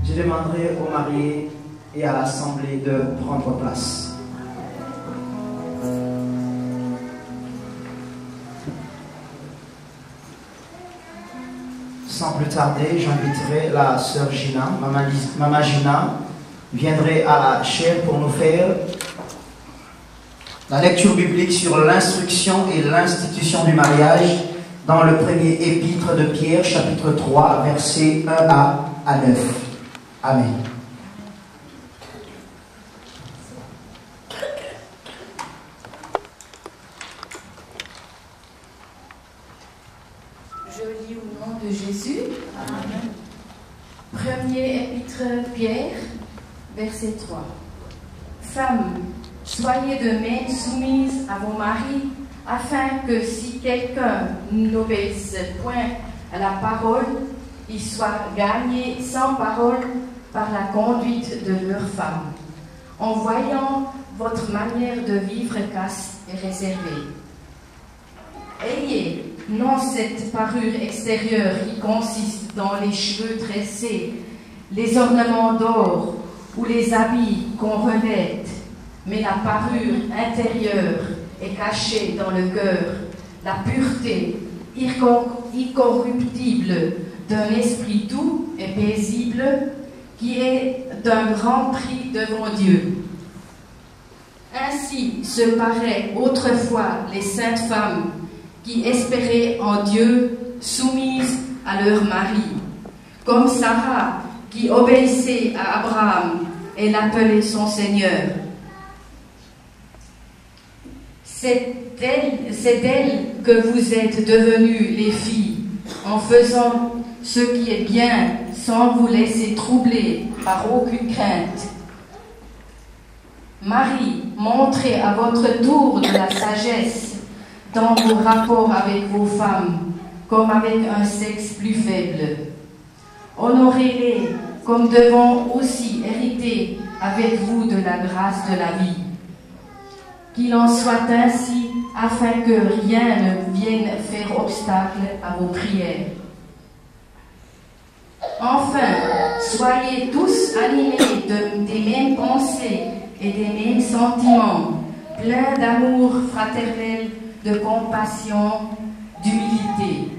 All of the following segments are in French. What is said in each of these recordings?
Je demanderai aux mariés et à l'assemblée de prendre place. sans plus tarder, j'inviterai la sœur Gina, Maman Gina, viendrait à la chaire pour nous faire la lecture biblique sur l'instruction et l'institution du mariage dans le premier épître de Pierre, chapitre 3, versets 1a à 9. Amen. Je lis au nom de Jésus. Amen. Premier épître Pierre, verset 3. Femmes, soyez de même soumises à vos maris, afin que si quelqu'un n'obéisse point à la parole, il soit gagné sans parole par la conduite de leur femme, en voyant votre manière de vivre caste et réservée. Ayez non cette parure extérieure qui consiste dans les cheveux tressés, les ornements d'or ou les habits qu'on revête, mais la parure intérieure est cachée dans le cœur, la pureté incorruptible d'un esprit doux et paisible qui est d'un grand prix devant Dieu. Ainsi se paraient autrefois les saintes femmes qui espéraient en Dieu, soumises à leur mari, comme Sarah qui obéissait à Abraham et l'appelait son Seigneur. C'est d'elle que vous êtes devenues les filles, en faisant ce qui est bien, sans vous laisser troubler par aucune crainte. Marie, montrez à votre tour de la sagesse dans vos rapports avec vos femmes, comme avec un sexe plus faible. Honorez-les comme devant aussi hériter avec vous de la grâce de la vie. Qu'il en soit ainsi, afin que rien ne vienne faire obstacle à vos prières. Enfin, soyez tous animés des mêmes pensées et des mêmes sentiments, pleins d'amour fraternel, de compassion, d'humilité.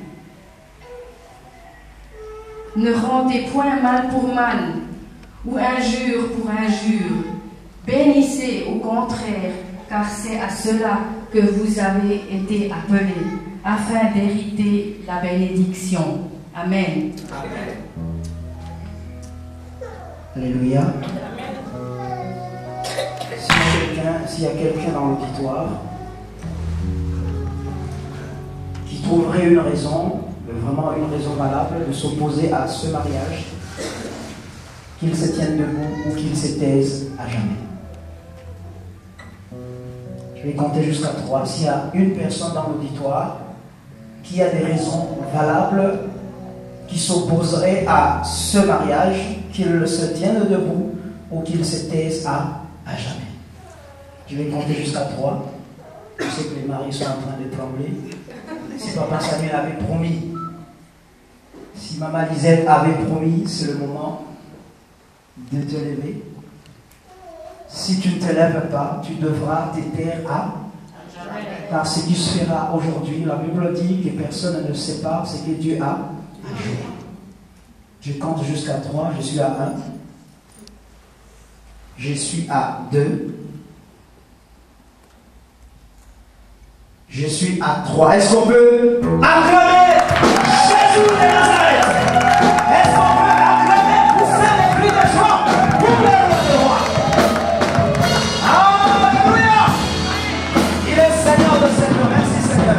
Ne rendez point mal pour mal, ou injure pour injure. Bénissez au contraire, car c'est à cela que vous avez été appelés, afin d'hériter la bénédiction. Amen. Amen. Alléluia. S'il y a quelqu'un dans l'auditoire qui trouverait une raison, vraiment une raison valable, de s'opposer à ce mariage, qu'il se tienne debout ou qu'il se taise à jamais. Je vais compter jusqu'à 3. S'il y a une personne dans l'auditoire qui a des raisons valables, qui s'opposerait à ce mariage, qu'il se tienne debout ou qu'il se taise à jamais. Je vais compter jusqu'à 3. Je sais que les maris sont en train de trembler. Si Papa Samuel avait promis, si Maman Lisette avait promis, c'est le moment de te lever. Si tu ne te lèves pas, tu devras te taire à jamais. Car ce qui se fera aujourd'hui, la Bible dit que personne ne sait pas ce que Dieu a agi. Je compte jusqu'à 3, je suis à 1. Je suis à 2. Je suis à 3. Est-ce qu'on peut acclamer Jésus de Nazareth? Est-ce qu'on peut acclamer pour ça les cris de joie pour le roi? Alléluia! Il est Seigneur de Seigneur. Merci Seigneur.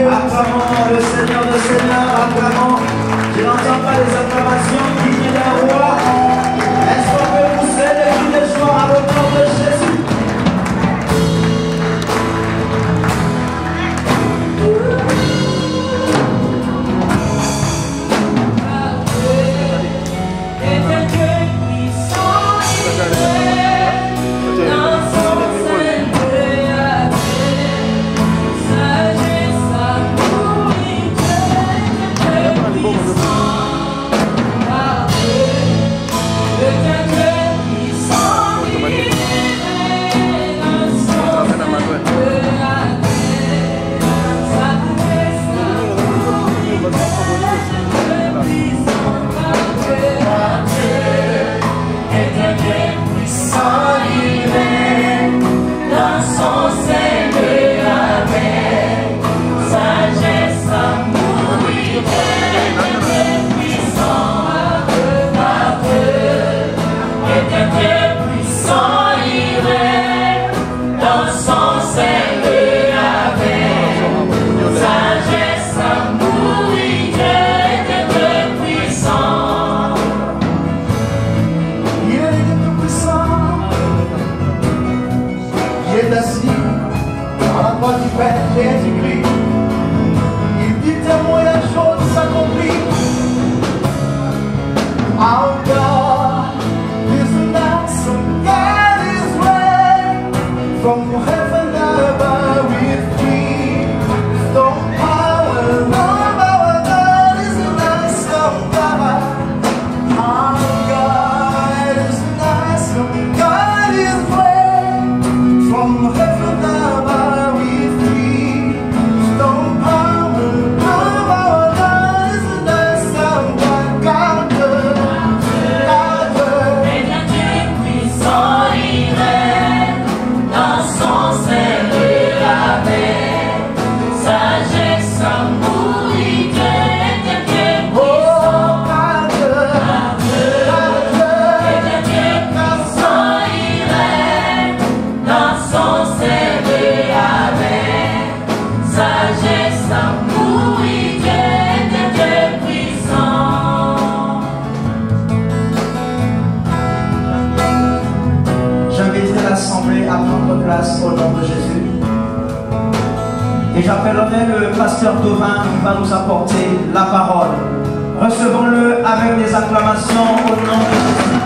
Acclamons le Seigneur de Seigneurs, acclamons. Je n'entends pas les acclamations qui viennent d'un roi. Est-ce qu'on peut pousser les cris de joie à l'honneur de Jésus? God is great. inviter à prendre place au nom de Jésus. Et j'appellerai le pasteur Dovin qui va nous apporter la parole. Recevons-le avec des acclamations au nom de Jésus.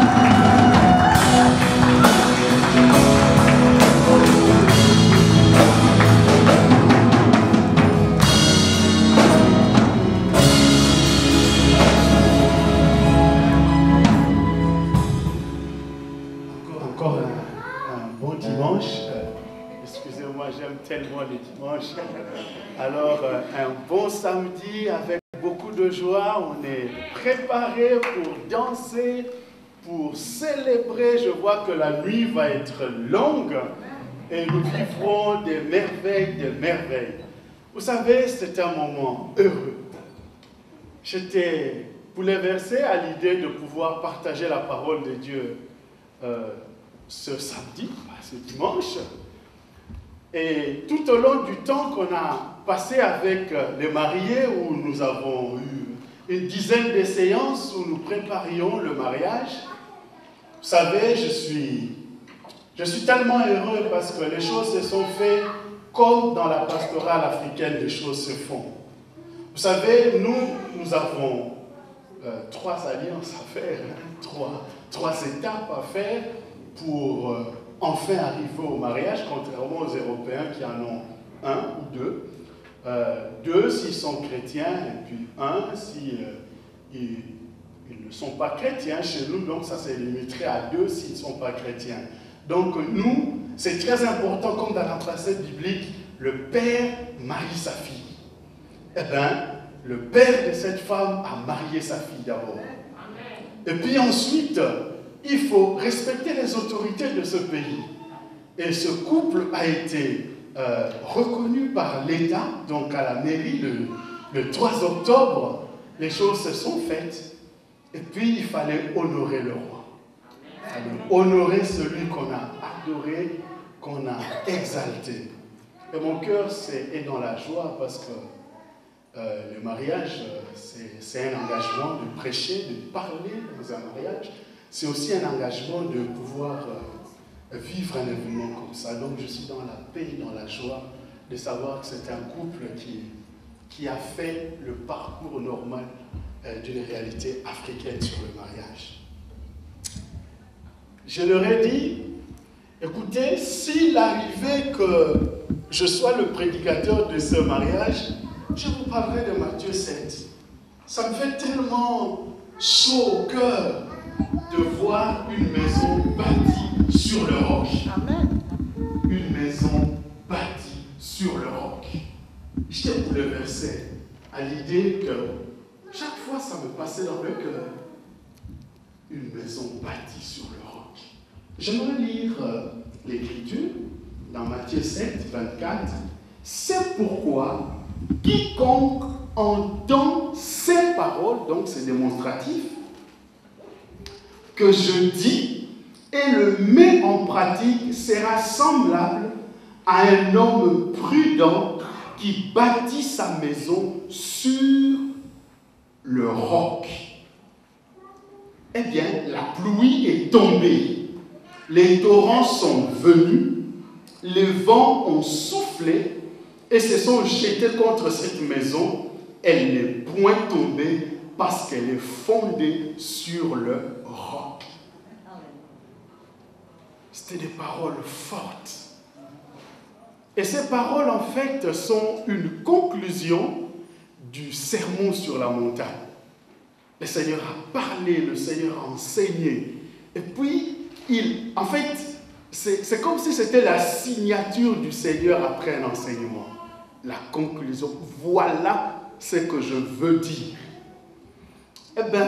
Encore un bon dimanche. Excusez-moi, j'aime tellement les dimanches. Alors, un bon samedi avec beaucoup de joie. On est préparé pour danser, pour célébrer. Je vois que la nuit va être longue et nous vivrons des merveilles, des merveilles. Vous savez, c'est un moment heureux. J'étais bouleversé à l'idée de pouvoir partager la parole de Dieu ce samedi, ce dimanche. Et tout au long du temps qu'on a passé avec les mariés, où nous avons eu une dizaine de séances où nous préparions le mariage, vous savez, je suis tellement heureux parce que les choses se sont faites comme dans la pastorale africaine, les choses se font. Vous savez, nous avons 3 alliances à faire, trois étapes à faire pour enfin arriver au mariage, contrairement aux Européens qui en ont 1 ou 2. 2 s'ils sont chrétiens, et puis 1 si ils ne sont pas chrétiens chez nous, donc ça c'est limité à 2 s'ils ne sont pas chrétiens. Donc nous, c'est très important, comme dans la précepte biblique, le père marie sa fille. Eh bien, le père de cette femme a marié sa fille d'abord. Et puis ensuite, il faut respecter les autorités de ce pays. Et ce couple a été reconnu par l'État, donc à la mairie, le 3 octobre, les choses se sont faites. Et puis, il fallait honorer le roi. Il fallait honorer celui qu'on a adoré, qu'on a exalté. Et mon cœur est dans la joie parce que le mariage, c'est un engagement de prêcher, de parler dans un mariage. C'est aussi un engagement de pouvoir vivre un événement comme ça. Donc je suis dans la paix, dans la joie de savoir que c'est un couple qui a fait le parcours normal d'une réalité africaine sur le mariage. Je leur ai dit, écoutez, s'il arrivait que je sois le prédicateur de ce mariage, je vous parlerai de Matthieu 7. Ça me fait tellement chaud au cœur de voir une maison bâtie sur le roc. Amen. Une maison bâtie sur le roc. J'étais bouleversé à l'idée que chaque fois ça me passait dans le cœur. Une maison bâtie sur le roc. J'aimerais lire l'écriture dans Matthieu 7, 24. C'est pourquoi quiconque entend ces paroles, donc c'est démonstratif, que je dis et le met en pratique sera semblable à un homme prudent qui bâtit sa maison sur le roc. Eh bien, la pluie est tombée, les torrents sont venus, les vents ont soufflé et se sont jetés contre cette maison. Elle n'est point tombée parce qu'elle est fondée sur le roc. C'était des paroles fortes. Et ces paroles, en fait, sont une conclusion du sermon sur la montagne. Le Seigneur a parlé, le Seigneur a enseigné. Et puis, en fait, c'est comme si c'était la signature du Seigneur après un enseignement. La conclusion, voilà ce que je veux dire. Eh bien,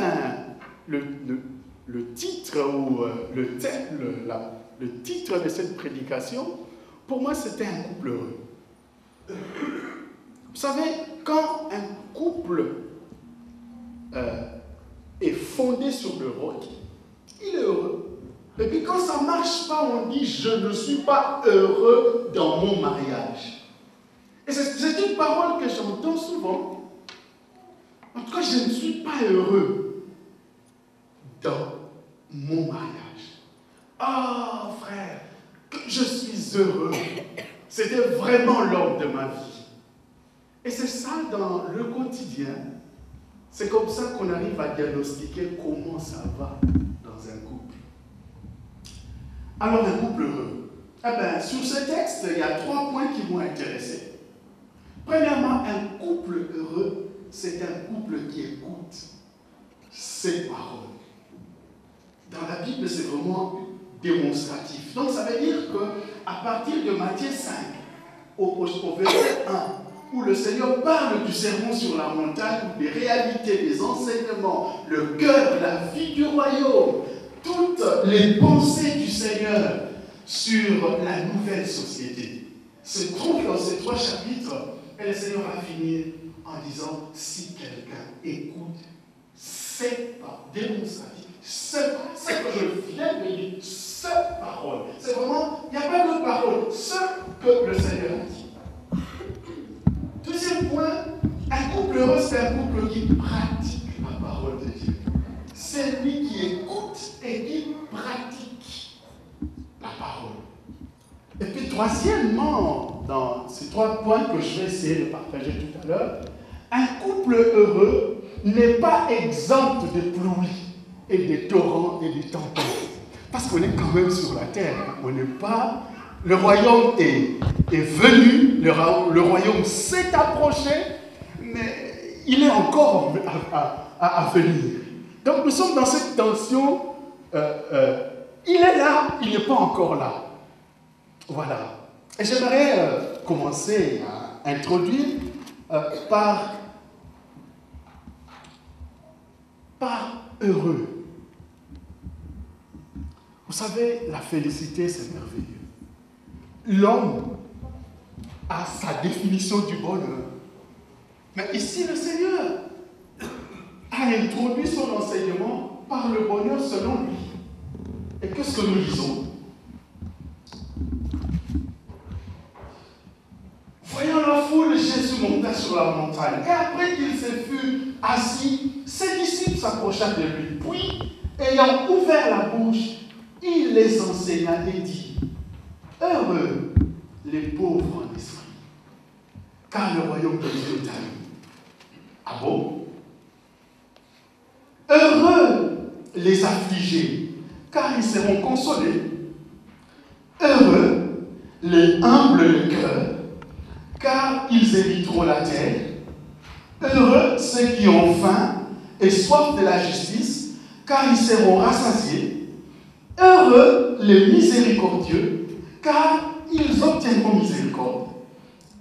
le titre ou le titre de cette prédication, pour moi, c'était un couple heureux. Vous savez, quand un couple est fondé sur le roc, il est heureux. Et puis quand ça ne marche pas, on dit « je ne suis pas heureux dans mon mariage ». Et c'est une parole que j'entends souvent. En tout cas, je ne suis pas heureux dans mon mariage. Oh frère, que je suis heureux. C'était vraiment l'homme de ma vie. Et c'est ça dans le quotidien. C'est comme ça qu'on arrive à diagnostiquer comment ça va dans un couple. Alors, un couple heureux. Eh bien, sur ce texte, il y a 3 points qui m'ont intéressé. Premièrement, un couple heureux, c'est un couple qui écoute ses paroles. Dans la Bible, c'est vraiment démonstratif. Donc, ça veut dire qu'à partir de Matthieu 5, au verset 1, où le Seigneur parle du sermon sur la montagne, des réalités, des enseignements, le cœur, la vie du royaume, toutes les pensées du Seigneur sur la nouvelle société se trouvent dans ces 3 chapitres. Et le Seigneur va finir en disant, si quelqu'un écoute, c'est pas démonstratif, c'est que je viens de dire, cette parole. C'est vraiment, il n'y a pas de parole, ce que le Seigneur a dit. Deuxième point, un couple heureux, c'est un couple qui pratique la parole de Dieu. C'est lui qui écoute et qui pratique la parole. Et puis troisièmement, dans ces 3 points que je vais essayer de partager tout à l'heure, un couple heureux n'est pas exempt de pluie et des torrents et des tempêtes. Parce qu'on est quand même sur la terre. On n'est pas... Le royaume est venu, le royaume s'est approché, mais il est encore à venir. Donc nous sommes dans cette tension, il est là, il n'est pas encore là. Voilà. Et j'aimerais commencer à introduire par heureux. Vous savez, la félicité, c'est merveilleux. L'homme a sa définition du bonheur. Mais ici, le Seigneur a introduit son enseignement par le bonheur selon lui. Et qu'est-ce que nous lisons? Voyant la foule, Jésus monta sur la montagne. Et après qu'il se fut assis, ses disciples s'approchèrent de lui. Puis, ayant ouvert la bouche, il les enseigna et dit, heureux les pauvres en esprit, car le royaume de Dieu est à eux. Ah bon? Heureux les affligés, car ils seront consolés. Heureux les humbles de cœur, car ils hériteront la terre. Heureux ceux qui ont faim et soif de la justice, car ils seront rassasiés. Heureux les miséricordieux, car ils obtiendront miséricorde.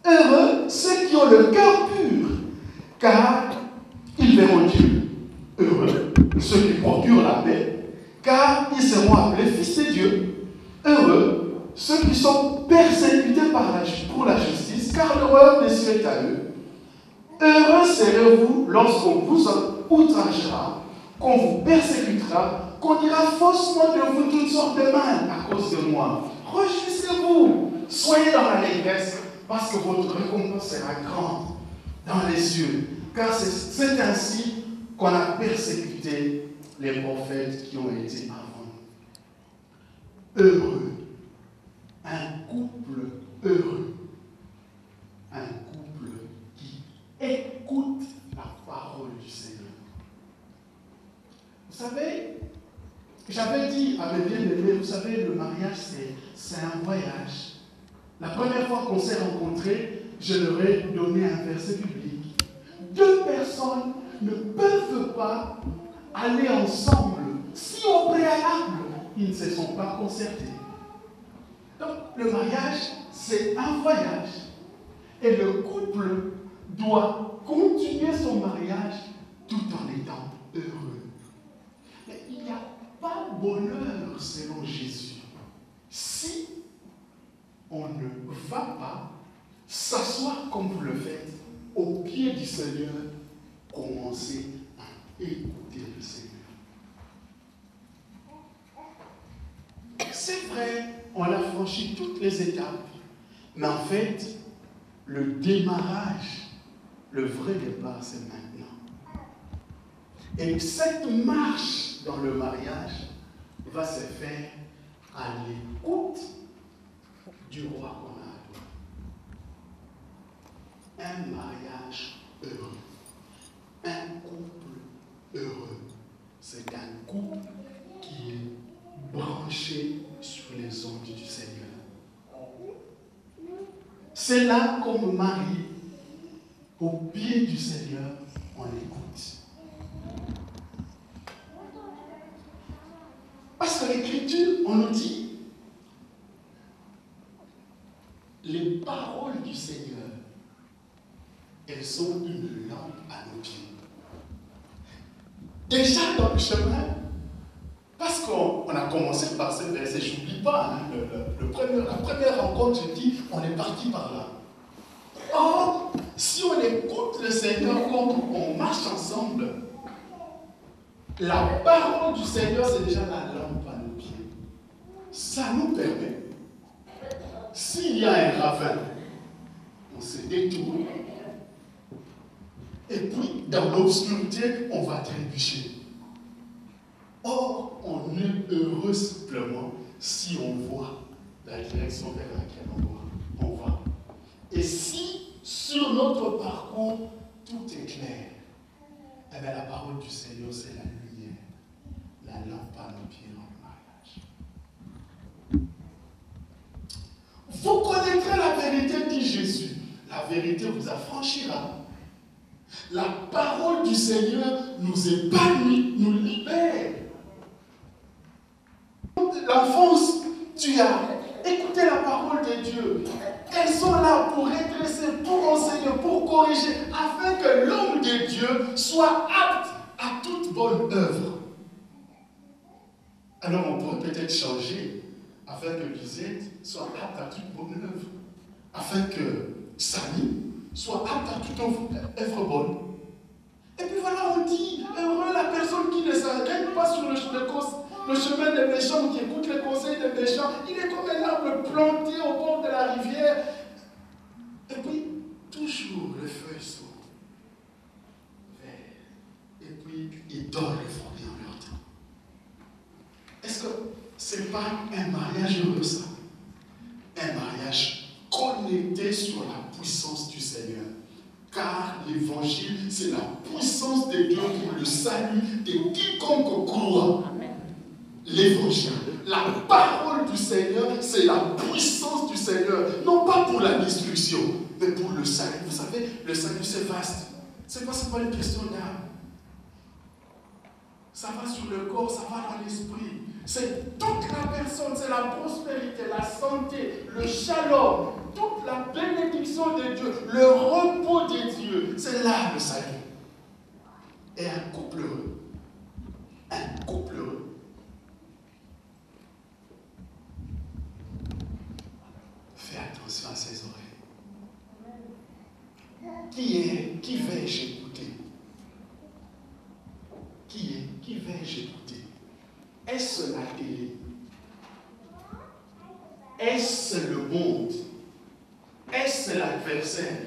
Heureux ceux qui ont le cœur pur, car ils verront Dieu. Heureux ceux qui procurent la paix, car ils seront appelés fils de Dieu. Heureux ceux qui sont persécutés pour la justice, car le royaume des cieux est à eux. Heureux serez-vous lorsqu'on vous outragera, qu'on vous persécutera, qu'on dira faussement de vous toutes sortes de mal à cause de moi. Réjouissez-vous, soyez dans l'allégresse, parce que votre récompense sera grande dans les cieux. Car c'est ainsi qu'on a persécuté les prophètes qui ont été avant nous. Heureux, un couple heureux, un couple qui écoute la parole du Seigneur. Vous savez, j'avais dit à mes bien-aimés, vous savez, le mariage, c'est un voyage. La première fois qu'on s'est rencontrés, je leur ai donné un verset biblique. 2 personnes ne peuvent pas aller ensemble si au préalable, ils ne se sont pas concertés. Donc, le mariage, c'est un voyage. Et le couple doit continuer son mariage tout en étant heureux. Mais il n'y a pas de bonheur selon Jésus si on ne va pas s'asseoir comme vous le faites au pied du Seigneur, commencer à écouter le Seigneur. C'est vrai, on a franchi toutes les étapes, mais en fait, le démarrage, le vrai départ, c'est maintenant. Et cette marche dans le mariage va se faire à l'écoute du roi qu'on a adoré. Un mariage heureux. Un couple heureux. C'est un couple qui est branché sur les ondes du Seigneur. C'est là comme Marie, au pied du Seigneur, on écoute. Parce que l'Écriture, on nous dit, les paroles du Seigneur, elles sont une lampe à nos pieds. Déjà dans le chemin, parce qu'on a commencé par ce verset, je n'oublie pas, hein, la première rencontre, je dis, on est parti par là. Or, si on écoute le Seigneur comme on marche ensemble, la parole du Seigneur, c'est déjà la lampe à nos pieds. Ça nous permet, s'il y a un ravin, on se détourne, et puis dans l'obscurité, on va trébucher. Or, on est heureux simplement si on voit la direction vers laquelle on va. Et si sur notre parcours, tout est clair, eh bien, la parole du Seigneur, c'est la lumière, la lampe à nos pieds dans le mariage. Vous connaîtrez la vérité, dit Jésus. La vérité vous affranchira. La parole du Seigneur nous épanouit, nous libère. L'enfance, tu as écouté la parole de Dieu. Elles sont là pour redresser, pour enseigner, pour corriger, afin que l'homme de Dieu soit apte à toute bonne œuvre. Alors on pourrait peut-être changer, afin que Lisette soit apte à toute bonne œuvre, afin que Samy soit apte à toute œuvre bonne. Et puis voilà, on dit, heureux la personne qui ne s'arrête pas sur le chemin des méchants, qui écoute les conseils des méchants. Il est comme un arbre planté au bord de la rivière. Et puis, toujours les feuilles sont vertes. Et puis, il donne les fruits en leur temps. Est-ce que ce n'est pas un mariage heureux, ça? Un mariage connecté sur la puissance du Seigneur. Car l'évangile, c'est la puissance de Dieu pour le salut de quiconque croit. L'évangile, la parole du Seigneur, c'est la puissance du Seigneur. Non pas pour la destruction, mais pour le salut. Vous savez, le salut, c'est vaste. C'est pas une question d'âme. Ça va sur le corps, ça va dans l'esprit. C'est toute la personne, c'est la prospérité, la santé, le shalom, toute la bénédiction de Dieu, le repos de Dieu. C'est là le salut. Et un couple heureux. Un couple heureux. Fais attention à ses oreilles. Qui vais-je écouter? Qui vais-je écouter? Est-ce la télé? Est-ce le monde? Est-ce l'adversaire?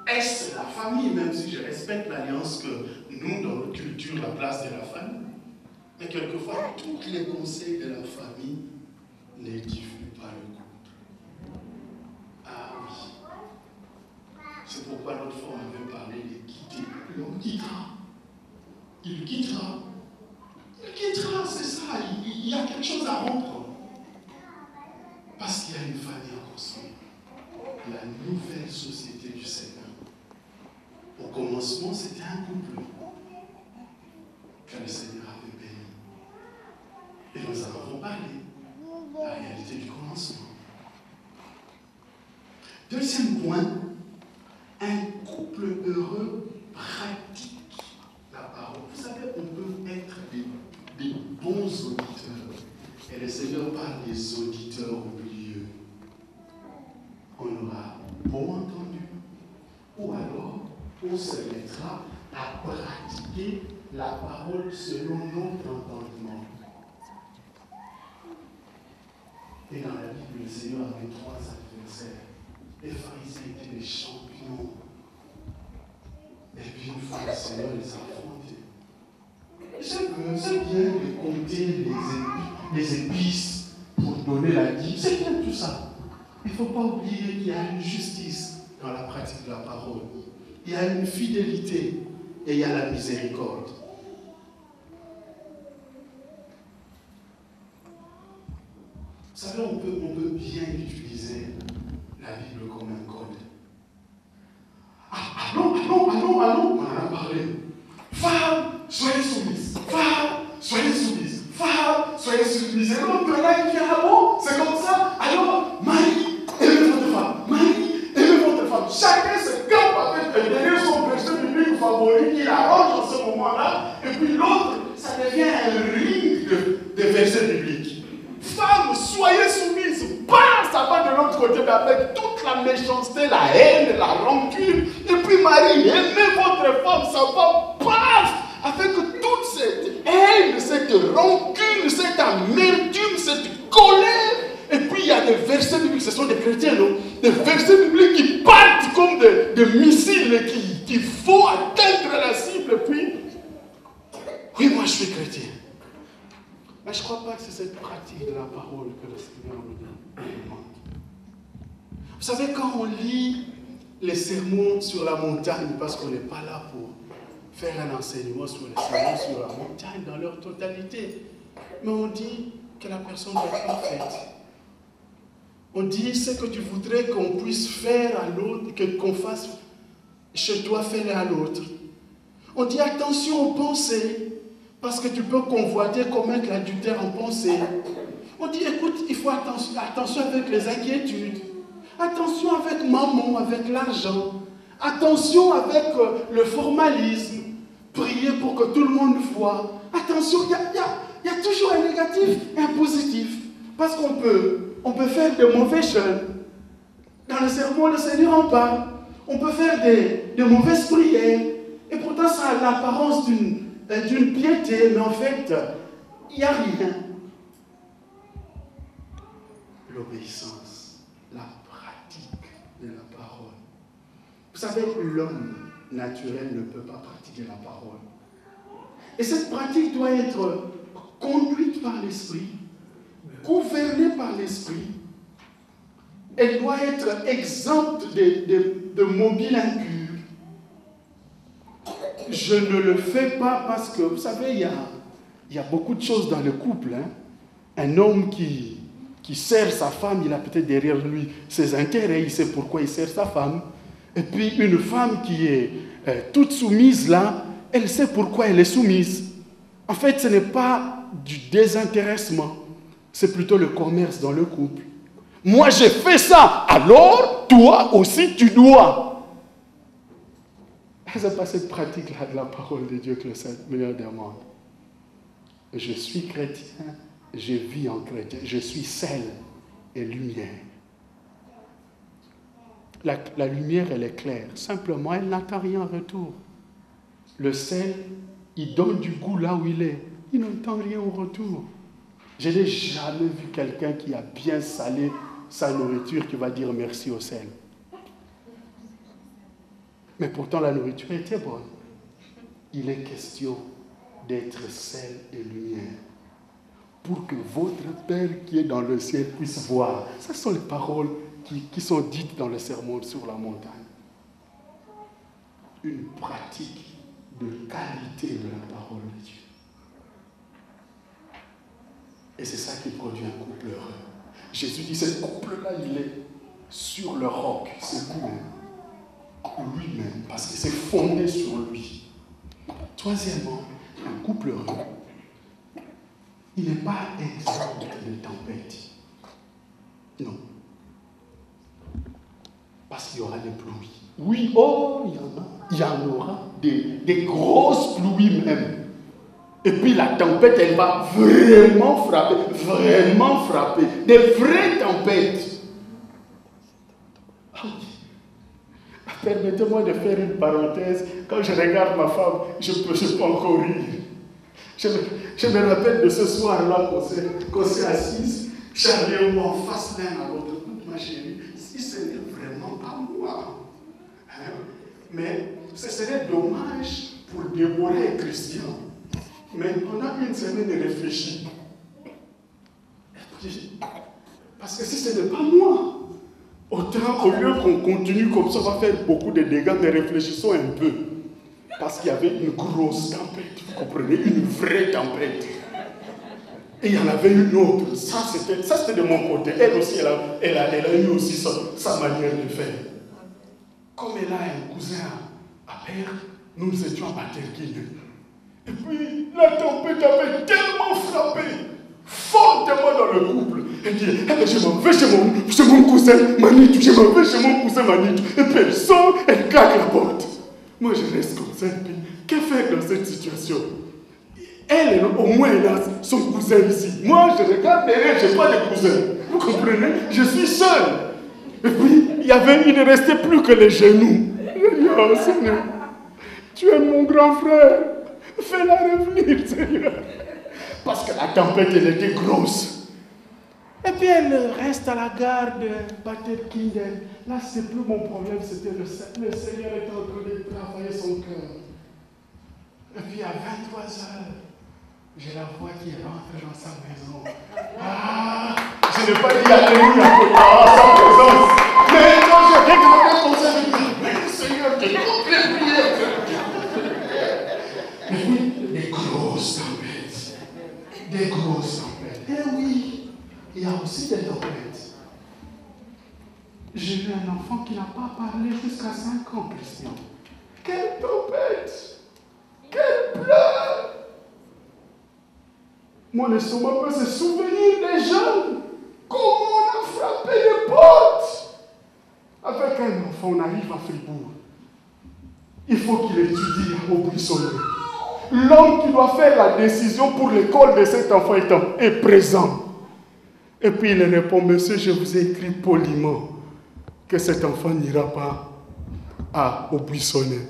Est-ce la famille? Même si je respecte l'alliance que nous, dans notre culture, la place de la famille. Mais quelquefois, tous les conseils de la famille n'édifient pas le couple. Ah oui. C'est pourquoi notre fois on avait parlé de quitter. L'homme quittera. Il quittera. Il quittera, c'est ça. Il y a quelque chose à rompre. Parce qu'il y a une famille à construire. La nouvelle société du Seigneur. Au commencement, c'était un couple que le Seigneur avait béni. Et nous en avons parlé. La réalité du commencement. Deuxième point, un couple heureux pratique la parole. Vous savez, on peut être des bons auditeurs. Et le Seigneur parle des auditeurs au milieu. On aura beau entendu, ou alors on se mettra à pratiquer la parole selon notre entendement. Et dans la Bible, le Seigneur avait 3 adversaires. Les pharisiens étaient les champions. Et puis une fois le Seigneur les affrontait. C'est bien de compter les épices pour donner la dîme. C'est bien tout ça. il ne faut pas oublier qu'il y a une justice dans la pratique de la parole. Il y a une fidélité et il y a la miséricorde. Vous savez, on peut bien utiliser la Bible comme un code. Allons, on en a parlé. Femmes, soyez soumises. Femmes, soyez soumises. Femmes, soyez soumises. Et l'autre là, il dit, ah bon, c'est comme ça. Alors, Marie, aimez votre femme. Marie, aimez votre femme. Chacun se campe avec derrière son verset biblique favori qu'il arrange en ce moment-là. Et puis l'autre, ça devient un ring de versets bibliques. Femmes, soyez soumises. Bam, ça va de l'autre côté, mais avec toute la méchanceté, la haine, la rancune. Et puis Marie, aimez votre femme, ça va, paf, avec toute cette haine, cette rancune, cette amertume, cette colère. Et puis il y a des versets bibliques, ce sont des chrétiens, non? Des versets bibliques qui partent comme des missiles qui font atteindre la cible. Et puis, oui, moi je suis chrétien. Mais je ne crois pas que c'est cette pratique de la parole que le Seigneur nous demande. Vous savez, quand on lit les sermons sur la montagne, parce qu'on n'est pas là pour faire un enseignement sur les sermons sur la montagne dans leur totalité, mais on dit que la personne doit être parfaite. On dit ce que tu voudrais qu'on puisse faire à l'autre, qu'on fasse chez toi, fais-le à l'autre. On dit attention aux pensées. Parce que tu peux convoiter, commettre l'adultère en pensée. On dit, écoute, il faut attention avec les inquiétudes. Attention avec maman, avec l'argent. Attention avec le formalisme. Prier pour que tout le monde voit. Attention, il y a toujours un négatif et un positif. Parce qu'on peut faire de mauvais jeûnes. Dans le sermon, le Seigneur en parle. On peut faire de mauvaises prières. Et pourtant, ça a l'apparence d'une piété, mais en fait, il n'y a rien. L'obéissance, la pratique de la parole. Vous savez, l'homme naturel ne peut pas pratiquer la parole. Et cette pratique doit être conduite par l'esprit, gouvernée par l'esprit. Elle doit être exempte de mobiles impurs. Je ne le fais pas parce que, vous savez, il y a beaucoup de choses dans le couple. Hein. Un homme qui sert sa femme, il a peut-être derrière lui ses intérêts, il sait pourquoi il sert sa femme. Et puis une femme qui est toute soumise là, elle sait pourquoi elle est soumise. En fait, ce n'est pas du désintéressement, c'est plutôt le commerce dans le couple. Moi, j'ai fait ça, alors toi aussi tu dois. Ce n'est pas cette pratique-là de la parole de Dieu que le Seigneur demande. Je suis chrétien, je vis en chrétien, je suis sel et lumière. La lumière, elle est claire. Simplement, elle n'attend rien en retour. Le sel, il donne du goût là où il est. Il n'entend rien au retour. Je n'ai jamais vu quelqu'un qui a bien salé sa nourriture qui va dire merci au sel. Mais pourtant, la nourriture était bonne. Il est question d'être sel et lumière pour que votre Père qui est dans le ciel puisse voir. Ce sont les paroles qui sont dites dans le sermon sur la montagne. Une pratique de qualité de la parole de Dieu. Et c'est ça qui produit un couple heureux. Jésus dit, ce couple-là, il est sur le roc, c'est lui-même, parce que c'est fondé sur lui. Troisièmement, un couple heureux, il n'est pas exempt de tempêtes. Non. Parce qu'il y aura des pluies. Oui, oh, il y en aura des grosses pluies même. Et puis la tempête, elle va vraiment frapper, des vraies tempêtes. Permettez-moi de faire une parenthèse. Quand je regarde ma femme, je peux encore rire. Je me rappelle de ce soir-là qu'on s'est assis, Charlie et moi en face l'un à l'autre. Ma chérie, si ce n'est vraiment pas moi. Hein? Mais ce serait dommage pour dévorer un Christian. Mais pendant une semaine, elle réfléchit. Parce que si ce n'est pas moi, quand au lieu qu'on continue comme ça, on va faire beaucoup de dégâts, mais réfléchissons un peu. Parce qu'il y avait une grosse tempête, vous comprenez, une vraie tempête. Et il y en avait une autre. Ça, c'était de mon côté. Elle aussi, elle a eu aussi sa manière de faire. Comme elle a un cousin à père, nous étions à Materguine. Et puis, la tempête avait tellement frappé, fortement dans le couple. Elle dit, je m'en vais chez mon cousin Manitou, je m'en vais chez mon cousin Manitou. Et puis elle sort, elle claque la porte. Moi, je reste comme ça. Et puis, que faire dans cette situation? Elle, au moins, elle a son cousin ici. Moi, je regarde derrière, je n'ai pas de cousin. Vous comprenez? Je suis seul. Et puis, il ne restait plus que les genoux. Je dis, oh Seigneur, tu es mon grand frère. Fais-la revenir, Seigneur. Parce que la tempête, elle était grosse. Et puis, elle reste à la gare de Paterkinden. Là, ce n'est plus mon problème, c'était le Seigneur était en train de travailler son cœur. Et puis, à 23 heures, j'ai la voix qui rentre dans sa maison. Ah, je n'ai pas dit alléluia à sa présence. Mais quand j'ai regardé comme ça, je me dis, mais Seigneur, tu toutes les prières. Et puis, des grosses tempêtes. Des grosses tempêtes. Eh oui, il y a aussi des tempêtes. J'ai eu un enfant qui n'a pas parlé jusqu'à 5 ans, Christian. Quelle tempête! Quelle pleure! Mon estomac peut se souvenir des jeunes. Comment on a frappé les portes. Avec un enfant, on arrive à Fribourg. Il faut qu'il étudie au Buissonnet. L'homme qui doit faire la décision pour l'école de cet enfant est présent. Et puis il répond, monsieur, je vous ai écrit poliment que cet enfant n'ira pas au Buissonnet.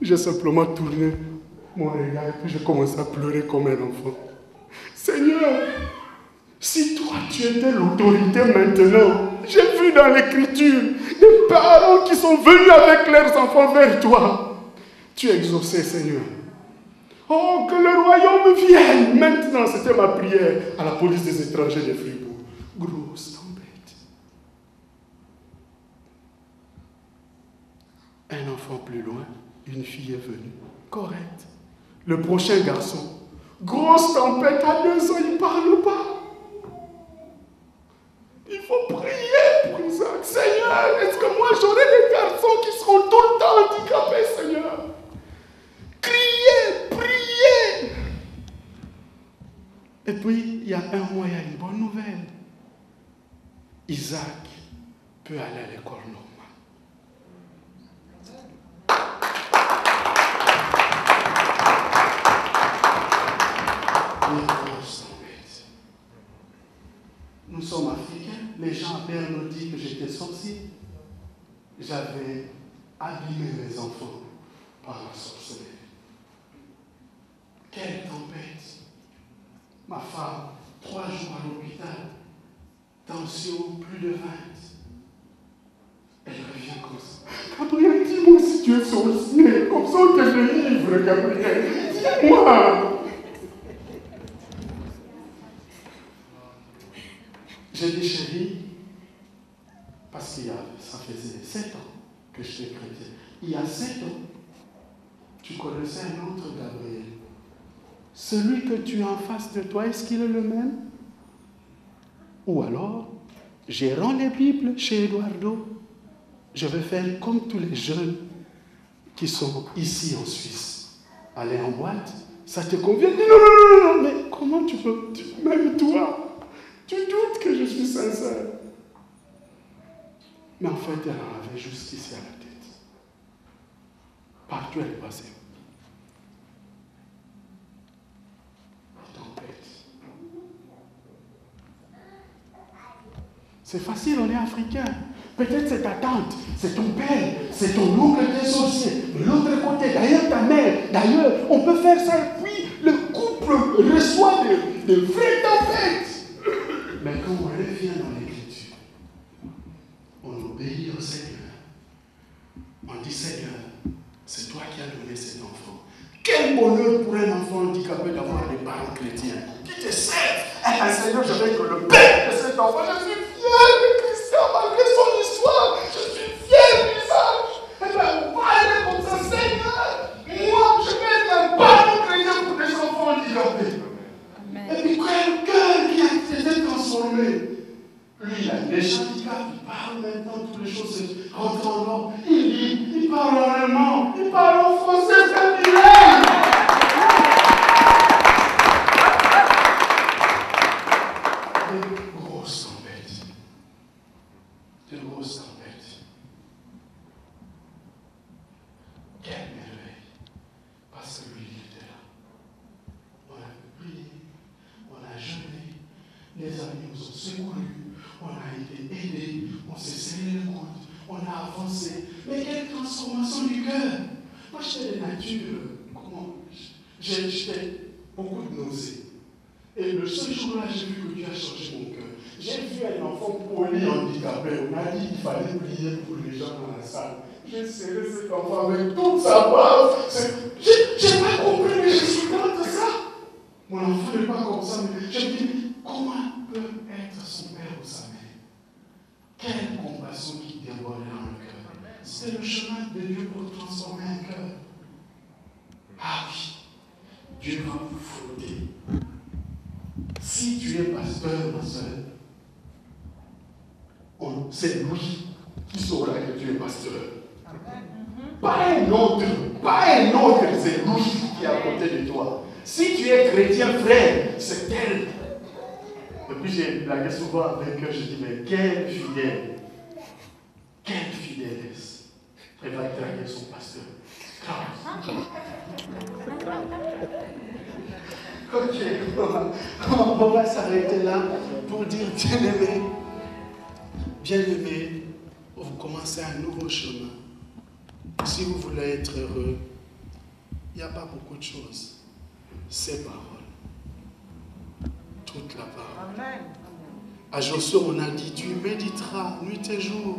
J'ai simplement tourné mon regard et puis j'ai commencé à pleurer comme un enfant. Seigneur, si toi tu étais l'autorité maintenant, j'ai vu dans l'écriture des parents qui sont venus avec leurs enfants vers toi. Tu es exaucé, Seigneur. Oh, que le royaume vienne. Maintenant, c'était ma prière à la police des étrangers de Fribourg. Grosse tempête. Un enfant plus loin, une fille est venue. Correct. Le prochain garçon. Grosse tempête, à 2 ans, il ne parle pas. Il faut prier pour Isaac. Seigneur, est-ce que moi j'aurai des garçons qui seront tout le temps handicapés, Seigneur? Criez, priez. Et puis, il y a un mois, il y a une bonne nouvelle. Isaac peut aller à l'école normale. Nous sommes africains. Les gens à Berne nous disent que j'étais sorcier. J'avais abîmé mes enfants par la sorcellerie. Quelle tempête! Ma femme, 3 jours à l'hôpital, tension plus de 20. Elle revient comme ça. Gabriel, dis-moi si tu es sorcier, comme ça on te délivre, Gabriel. Dis-moi! J'ai dit, chérie, parce que ça faisait 7 ans que j'étais chrétien. Il y a 7 ans, tu connaissais un autre Gabriel. Celui que tu as en face de toi, est-ce qu'il est le même? Ou alors, j'ai rendu les Bibles chez Eduardo. Je vais faire comme tous les jeunes qui sont ici en Suisse. Aller en boîte, ça te convient? Non, mais comment tu peux, même toi, tu doutes que je suis sincère. Mais en fait, elle en avait juste ici à la tête. Partout elle est passée. Tempête. C'est facile, on est africain. Peut-être c'est ta tante, c'est ton père, c'est ton oncle qui est sorcier. De l'autre côté, d'ailleurs ta mère. D'ailleurs, on peut faire ça et puis le couple reçoit de vraies tempêtes. Mais quand on revient dans l'écriture, on obéit au Seigneur. On dit, Seigneur, c'est toi qui as donné cet enfant. Quel bonheur pour un enfant handicapé d'avoir des parents chrétiens qui te servent. Eh, Seigneur, je vais être le père de cet enfant. Je suis fier de Christian malgré son histoire. Je toutes les choses rentrent en ordre. Il lit, il parle en allemand, il parle en français, c'est bilingue. Des grosses tempêtes. Des grosses tempêtes. Quelle merveille. Parce que lui, il était là. On a prié, on a jeûné, les amis nous ont secourus, on a été aidés, on s'est serré les coudes, on a avancé. Mais quelle transformation du cœur! Moi, j'étais de nature, j'étais beaucoup de nausées. Et le seul jour-là, j'ai vu que Dieu a changé mon cœur. J'ai vu un enfant polyhandicapé. On m'a dit qu'il fallait prier pour les gens dans la salle. J'ai serré cet enfant avec toute sa base. J'ai pas compris, mais je suis contre ça. Mon enfant n'est pas comme ça, mais je me dis, comment peut être son père ou sa mère? Quelle compassion qui déborde dans le cœur. C'est le chemin de Dieu pour transformer un cœur. Ah oui, Dieu va vous frotter. Si tu es pasteur, ma soeur, c'est lui qui saura que tu es pasteur. Pas un autre, c'est lui qui est à côté de toi. Si tu es chrétien, frère, c'est elle. Et puis j'ai blagué souvent avec eux, je dis, mais quelle fidélesse. Elle va draguer son pasteur. Ok, on va s'arrêter là pour dire, bien-aimé, vous commencez un nouveau chemin. Si vous voulez être heureux, il n'y a pas beaucoup de choses. Ces paroles. Toute la parole. Amen. À Josué, on a dit, tu méditeras nuit et jour.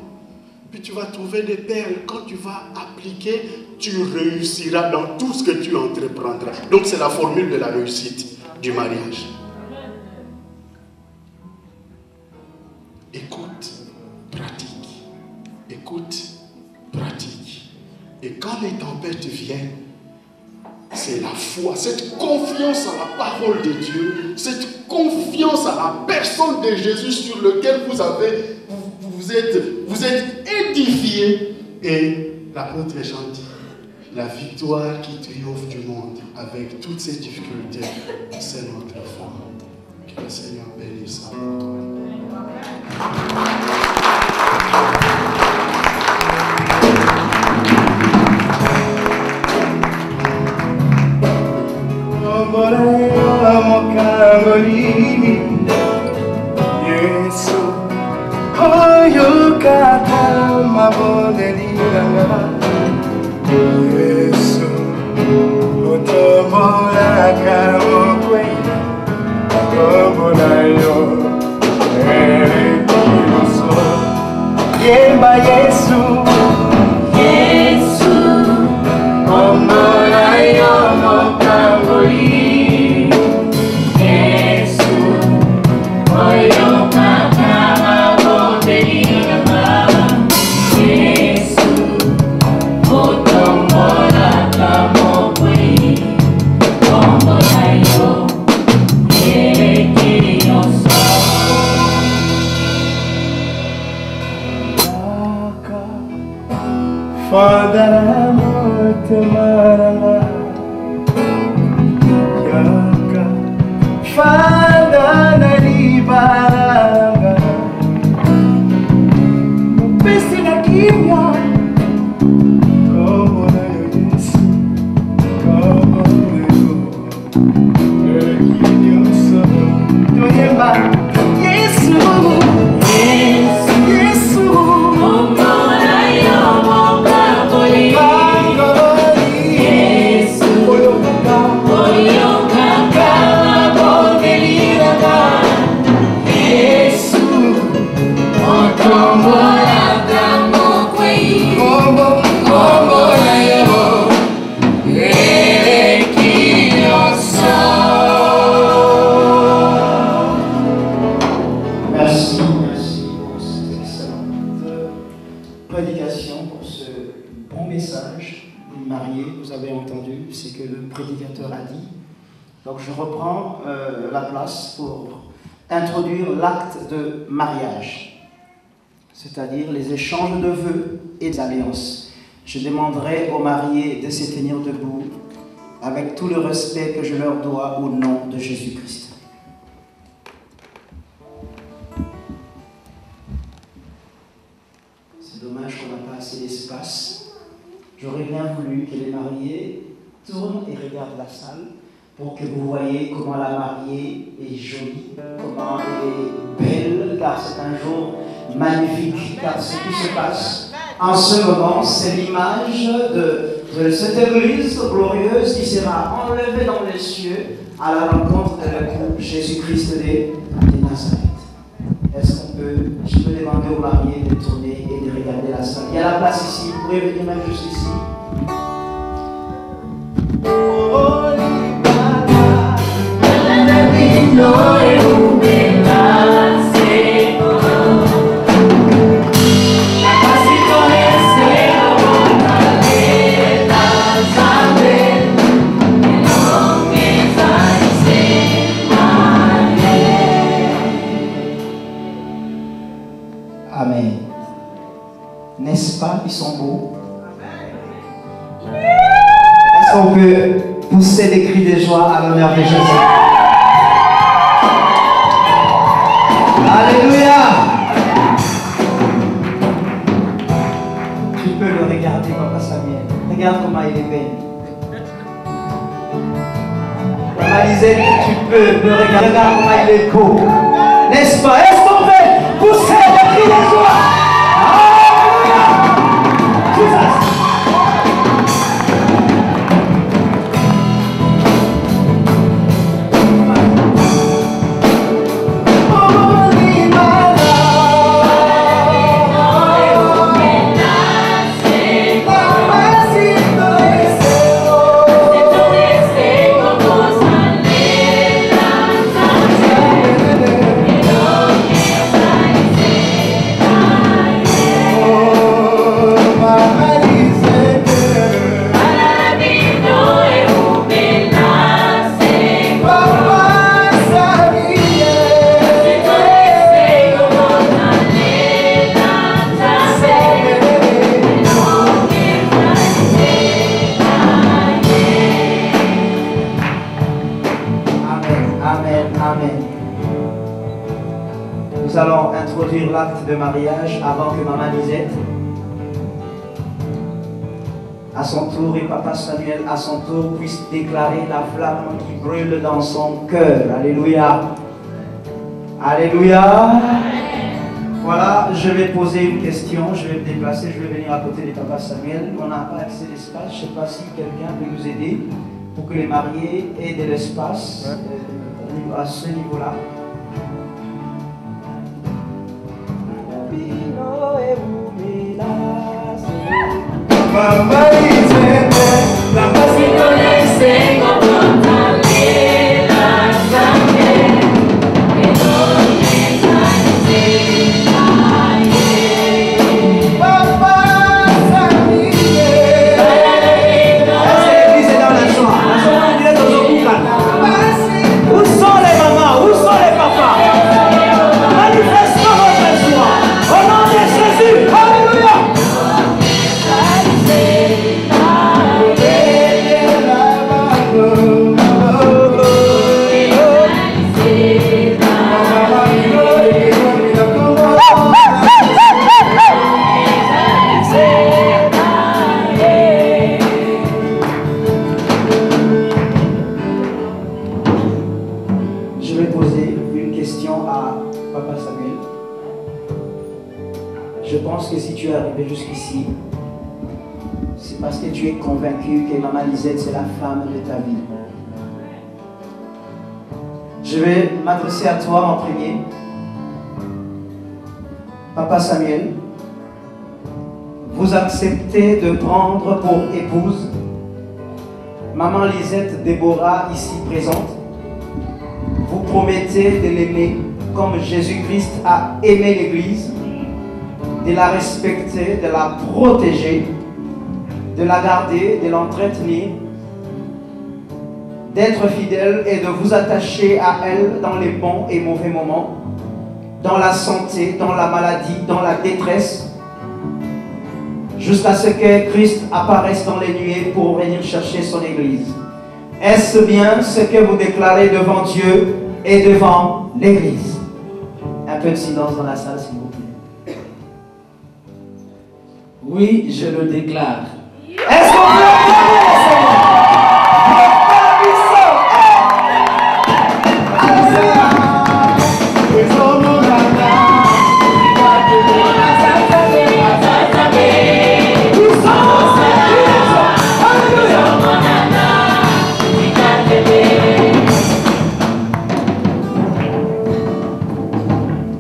Puis tu vas trouver des perles. Quand tu vas appliquer, tu réussiras dans tout ce que tu entreprendras. Donc c'est la formule de la réussite du mariage. Écoute, pratique. Écoute, pratique. Et quand les tempêtes viennent, c'est la foi, cette confiance à la parole de Dieu, cette confiance à la personne de Jésus sur lequel vous êtes édifié. Et l'apôtre Jean dit, la victoire qui triomphe du monde avec toutes ses difficultés, c'est notre foi. Que le Seigneur bénisse à notre. Yesu, oyo kata maboneliranga. Yesu, otombola kamokwe, otombola yo, erekiroso. Yemba Yesu, Yesu, ombola yo mokangoli. Fadara motemaranga yaka fadana libaranga pesi na kimya como na Yesu como na Yesu toyemba Yesu Donc je reprends la place pour introduire l'acte de mariage. c'est-à-dire les échanges de vœux et d'alliances. Je demanderai aux mariés de se tenir debout avec tout le respect que je leur dois au nom de Jésus-Christ. C'est dommage qu'on n'a pas assez d'espace. J'aurais bien voulu que les mariés tournent et regardent la salle pour que vous voyez comment la mariée est jolie, comment elle est belle, car c'est un jour magnifique, car ce qui se passe en ce moment, c'est l'image de cette église glorieuse qui sera enlevée dans les cieux à la rencontre de l'époux Jésus-Christ de Nazareth. Est-ce qu'on peut, je peux demander aux mariés de tourner et de regarder la salle. Il y a la place ici, vous pouvez venir même juste ici. Amen. N'est-ce pas, ils sont beaux? Est-ce qu'on peut pousser des cris de joie à l'honneur de Jésus? Alléluia! Tu peux le regarder, Papa Samuel. Regarde comment il est belle. Papa Lisette, tu peux le regarder. Regarde comment il est beau. N'est-ce pas? Est-ce qu'on peut pousser des cris de joie? Alléluia! Jesus! Nous allons introduire l'acte de mariage avant que Maman Lisette, à son tour, et Papa Samuel, à son tour, puisse déclarer la flamme qui brûle dans son cœur. Alléluia. Alléluia. Voilà, je vais poser une question, je vais me déplacer, je vais venir à côté de Papa Samuel. On n'a pas accès à l'espace, je ne sais pas si quelqu'un peut nous aider pour que les mariés aient de l'espace à ce niveau-là. Mamma Lisette, la passione seguo con tale la sangue e non mi sai Papa Samuel. L'église est dans la joie. La joie est dans le boucan. Où sont les mamans? Où sont les papas? Manifestons notre joie. Au nom de Jésus. Alléluia. Je vais poser une question à Papa Samuel. Je pense que si tu es arrivé jusqu'ici, c'est parce que tu es convaincu que Maman Lisette, c'est la femme de ta vie. Je vais m'adresser à toi en premier. Papa Samuel, vous acceptez de prendre pour épouse Maman Lisette Déborah, ici présente. Vous promettez de l'aimer comme Jésus-Christ a aimé l'Église, de la respecter, de la protéger, de la garder, de l'entretenir, d'être fidèle et de vous attacher à elle dans les bons et mauvais moments, dans la santé, dans la maladie, dans la détresse, jusqu'à ce que Christ apparaisse dans les nuées pour venir chercher son Église. Est-ce bien ce que vous déclarez devant Dieu et devant l'Église? Un peu de silence dans la salle, s'il vous plaît. Oui, je le déclare. Est-ce qu'on peut acclamer le Seigneur?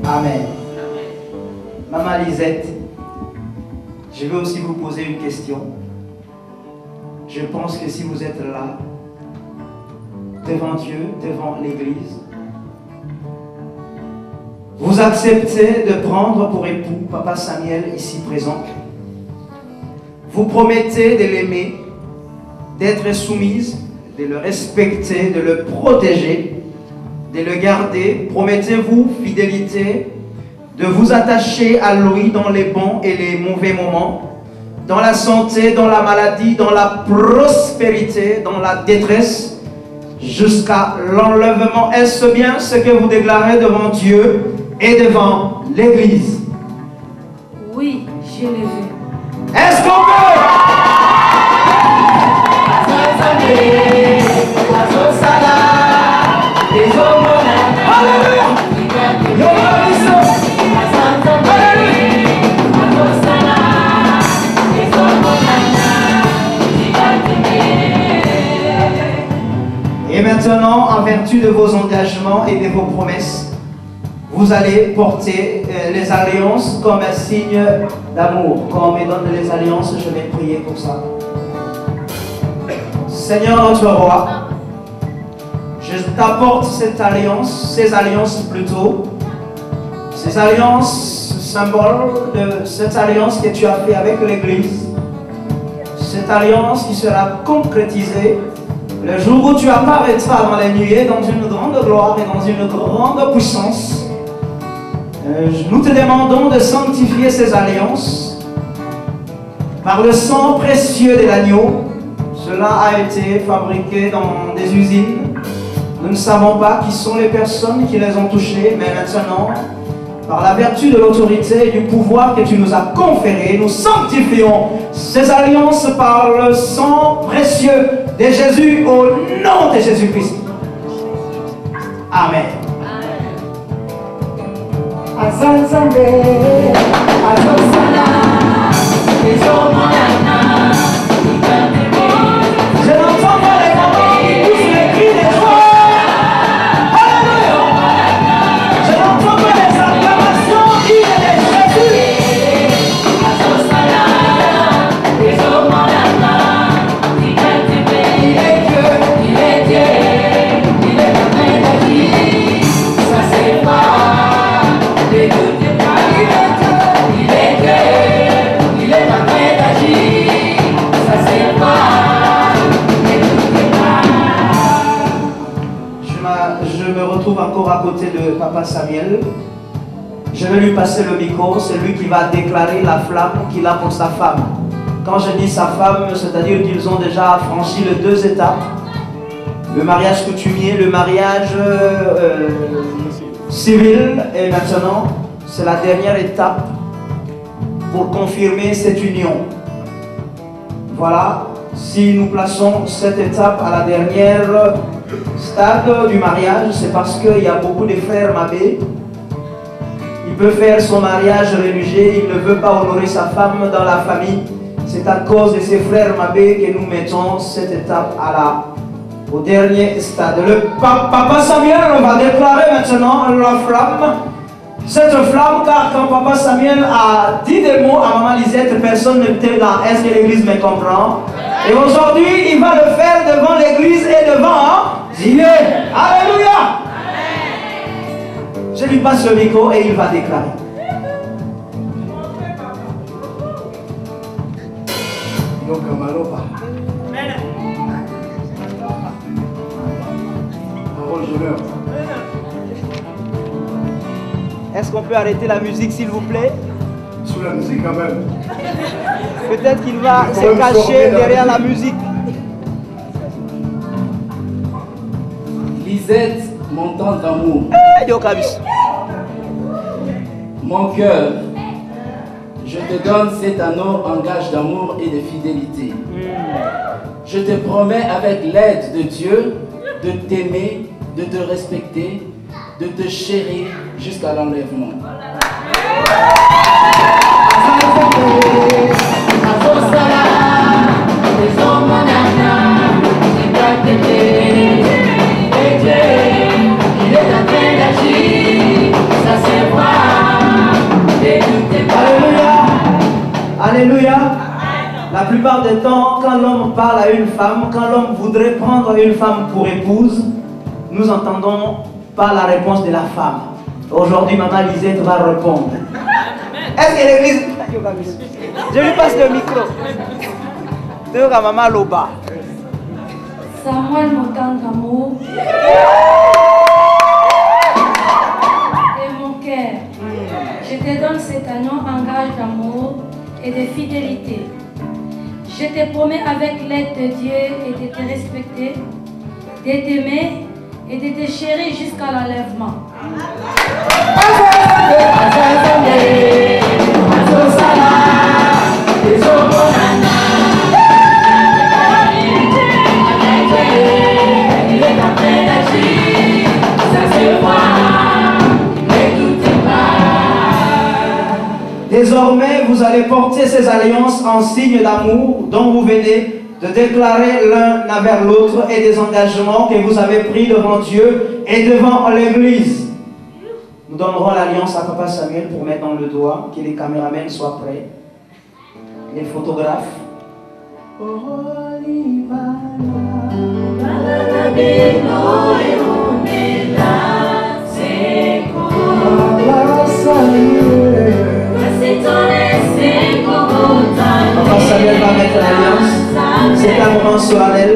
Amen. Maman Lisette, je vais aussi vous poser une question. Je pense que si vous êtes là, devant Dieu, devant l'Église, vous acceptez de prendre pour époux Papa Samuel ici présent. Vous promettez de l'aimer, d'être soumise, de le respecter, de le protéger, de le garder. Promettez-vous fidélité, de vous attacher à lui dans les bons et les mauvais moments, dans la santé, dans la maladie, dans la prospérité, dans la détresse, jusqu'à l'enlèvement. Est-ce bien ce que vous déclarez devant Dieu et devant l'Église? Oui, je le veux. Est-ce qu'on peut? Alléluia! Et maintenant, en vertu de vos engagements et de vos promesses, vous allez porter les alliances comme un signe d'amour. Quand on me donne les alliances, je vais prier pour ça. Seigneur notre roi, je t'apporte cette alliance, ces alliances plutôt, ces alliances, symbole de cette alliance que tu as fait avec l'Église, cette alliance qui sera concrétisée le jour où tu apparaîtras dans les nuées dans une grande gloire et dans une grande puissance. Nous te demandons de sanctifier ces alliances par le sang précieux de l'agneau. Cela a été fabriqué dans des usines. Nous ne savons pas qui sont les personnes qui les ont touchées, mais maintenant, par la vertu de l'autorité et du pouvoir que tu nous as conféré, nous sanctifions ces alliances par le sang précieux de Jésus au nom de Jésus-Christ. Amen. Je n'entends pas les mamans qui poussent les cris des joie. Alléluia. Je n'entends pas les acclamations qui est Jésus. Il est Dieu, il est Dieu, il est en train d'agir. Ça c'est pas des doutes pas. Il est Dieu, il est en train d'agir. Ça c'est pas des doutes pas. Je me retrouve encore à côté de Papa Samuel. Je vais lui passer le micro, c'est lui qui va déclarer la flamme qu'il a pour sa femme. Quand je dis sa femme, c'est-à-dire qu'ils ont déjà franchi les deux étapes. Le mariage coutumier, le mariage civil, et maintenant, c'est la dernière étape pour confirmer cette union. Voilà, si nous plaçons cette étape à la dernière stade du mariage, c'est parce qu'il y a beaucoup de frères Mabé. Il peut faire son mariage religieux, il ne veut pas honorer sa femme dans la famille. C'est à cause de ces frères Mabé que nous mettons cette étape au dernier stade. Le Papa Samuel va déclarer maintenant la flamme. Cette flamme, car quand Papa Samuel a dit des mots à Maman Lisette, personne n'était là. Est-ce que l'Église me comprend? Et aujourd'hui, il va le faire devant l'Église et devant Dieu. Alléluia! Je lui passe le micro et il va déclarer. Est-ce qu'on peut arrêter la musique, s'il vous plaît? Sous la musique quand même. Peut-être qu'il va se cacher derrière la musique. Lisette, mon tendre amour. Mon cœur, je te donne cet anneau en gage d'amour et de fidélité. Je te promets avec l'aide de Dieu de t'aimer, de te respecter, de te chérir jusqu'à l'enlèvement. Alléluia. La plupart du temps, quand l'homme parle à une femme, quand l'homme voudrait prendre une femme pour épouse, nous entendons pas la réponse de la femme. Aujourd'hui, Maman Lisette va répondre. Est-ce que l'église... Je lui passe le micro. De Maman Loba. Samuel, mon tendre amour. Et mon cœur, je te donne cet anneau en gage d'amour et de fidélité. Je te promets avec l'aide de Dieu et de te respecter, de t'aimer et de te chérir jusqu'à l'enlèvement. Désormais, vous allez porter ces alliances en signe d'amour dont vous venez de déclarer l'un envers l'autre et des engagements que vous avez pris devant Dieu et devant l'Église. Nous donnerons l'alliance à Papa Samuel pour mettre dans le doigt, que les caméramans soient prêts, les photographes. Papa Samuel va mettre l'alliance. C'est un moment solennel.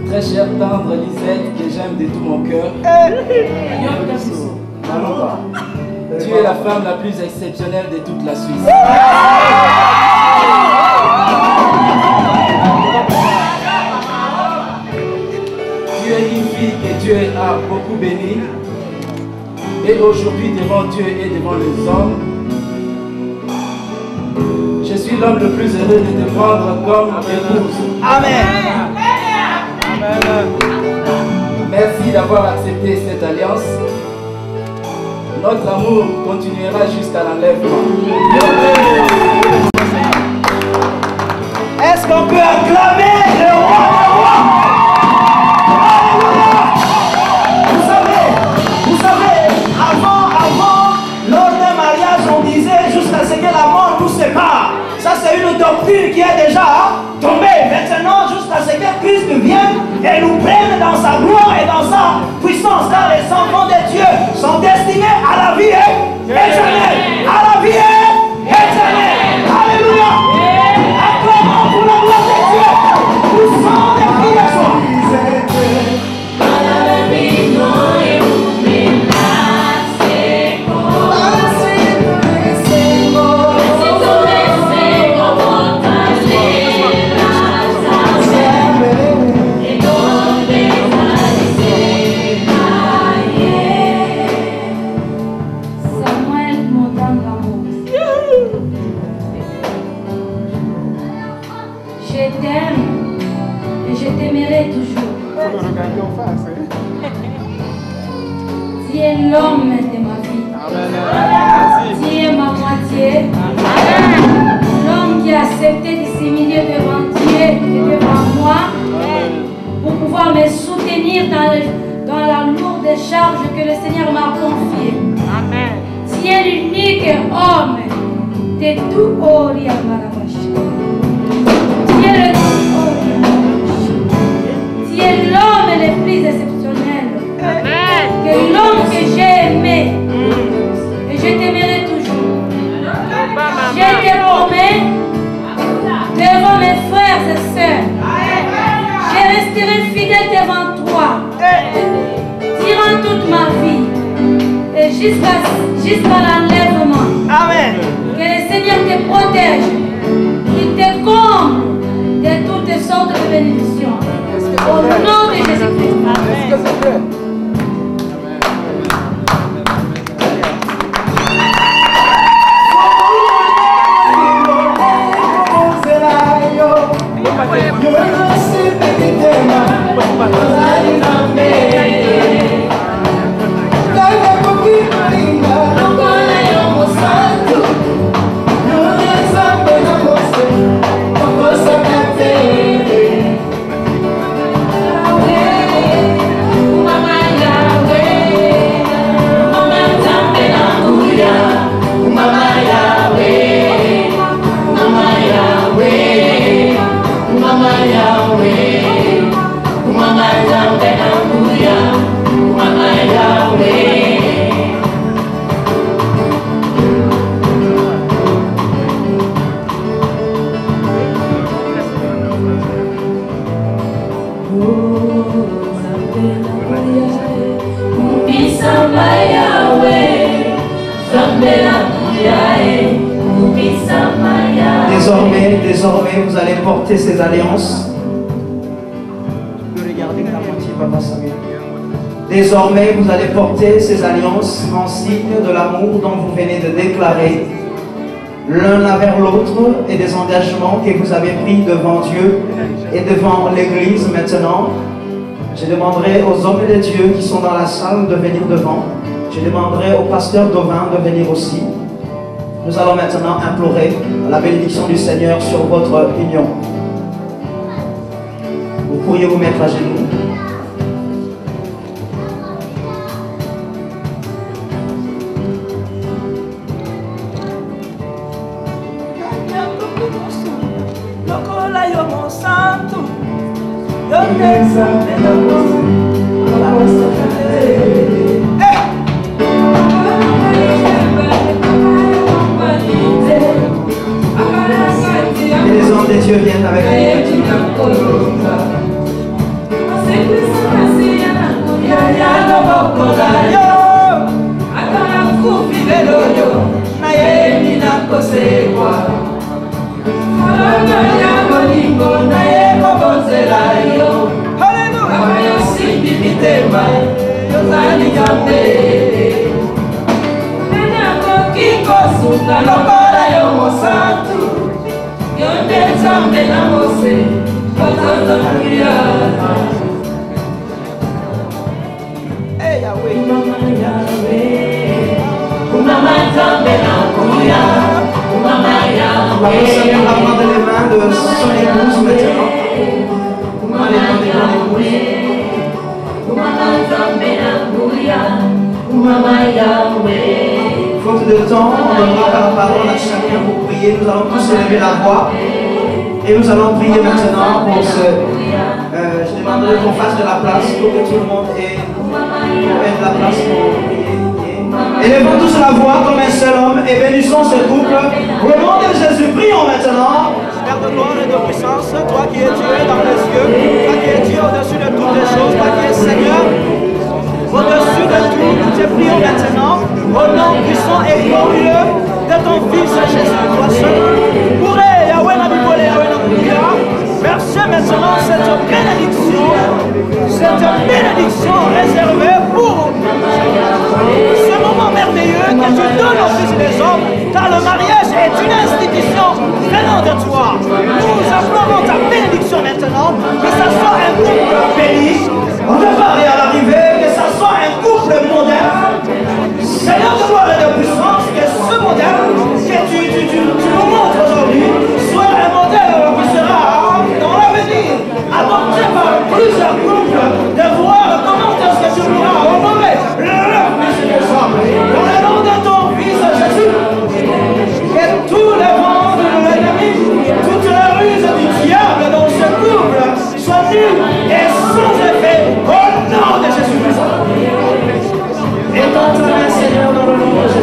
Très chère tendre Lisette, que j'aime de tout mon cœur. Tu es la femme la plus exceptionnelle de toute la Suisse. Tu es une fille que Dieu a beaucoup bénie. Et aujourd'hui, devant Dieu et devant les hommes, je suis l'homme le plus heureux de te prendre comme épouse. Amen. Merci d'avoir accepté cette alliance. Notre amour continuera jusqu'à l'enlèvement. Est-ce qu'on peut acclamer le roi des rois? Alléluia! Vous savez, avant, lors d'un mariage, on disait jusqu'à ce que la mort nous sépare. Ça, c'est une doctrine qui est déjà tombée. Maintenant, jusqu'à ce que Christ vienne et nous prenne dans sa gloire et dans sa puissance. Car les enfants de Dieu sont destinés à la vie éternelle. À la vie éternelle. Alléluia. Acclamons pour la gloire de Dieu. Nous sommes des filles de soi. Tu es l'homme de ma vie. Tu es ma moitié. L'homme qui a accepté de s'humilier devant Dieu et devant moi pour pouvoir me soutenir dans la lourde charge que le Seigneur m'a confiée. Tu es l'unique homme de tout Oriamarabash. Tu es le tout Oriamarabash. Tu es l'homme le plus jusqu'à l'enlèvement. Amen. Que le Seigneur te protège, qu'il te comble de toutes sortes de bénédictions. Au nom de Jésus-Christ. Amen. Désormais, vous allez porter ces alliances. Je peux regarder la moitié, Papa Samuel. Désormais, vous allez porter ces alliances en signe de l'amour dont vous venez de déclarer l'un envers l'autre et des engagements que vous avez pris devant Dieu et devant l'Église maintenant. Je demanderai aux hommes de Dieu qui sont dans la salle de venir devant. Je demanderai au pasteur Dovin de venir aussi. Nous allons maintenant implorer la bénédiction du Seigneur sur votre union. Vous pourriez vous mettre à genoux. Et les hommes des dieux viennent avec Avant les mains de son épouse maintenant. Faute de temps, on donnera la parole à chacun pour prier. Nous allons tous élever la voix. Et nous allons prier maintenant pour ce... je demanderai qu'on fasse de la place pour que tout le monde ait de la place pour prier. Élevons tous la voix comme un seul homme et bénissons ce couple. Au nom de Jésus, prions maintenant. Père de gloire et de puissance, toi qui es Dieu dans les cieux, toi qui es Dieu au-dessus de toutes les choses, toi qui es Seigneur, au-dessus de tout, nous te prions maintenant, au nom puissant et glorieux de ton Fils Jésus. Toi seul, pourrez Yahweh Nabibole, Yahweh Nabuya, versez maintenant cette bénédiction réservée pour ce moment merveilleux que tu donnes aux fils des hommes, car le mariage est une institution venant de toi. Nous implorons ta bénédiction maintenant, que ça soit un couple béni, Au départ et à l'arrivée, que ça soit un couple moderne. Seigneur de gloire et de puissance, que ce modèle que tu nous montres aujourd'hui soit un modèle qui sera dans l'avenir adopté par plusieurs couples, de voir comment est-ce que tu pourras honorer leur fils des hommes. Dans le nom de ton Fils Jésus, que tous les vents de l'ennemi, toute la ruse du diable dans ce couple soit nulle et sans effet au nom de Jésus-Christ. Et dans ta main, Seigneur, dans le nom de Jésus.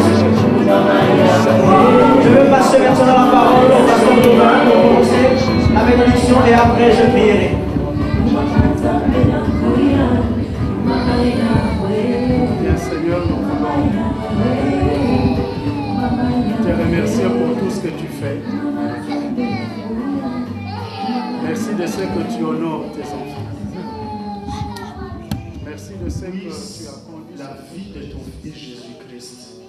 de ce que tu puisse as conduit la vie de ton Fils Jésus-Christ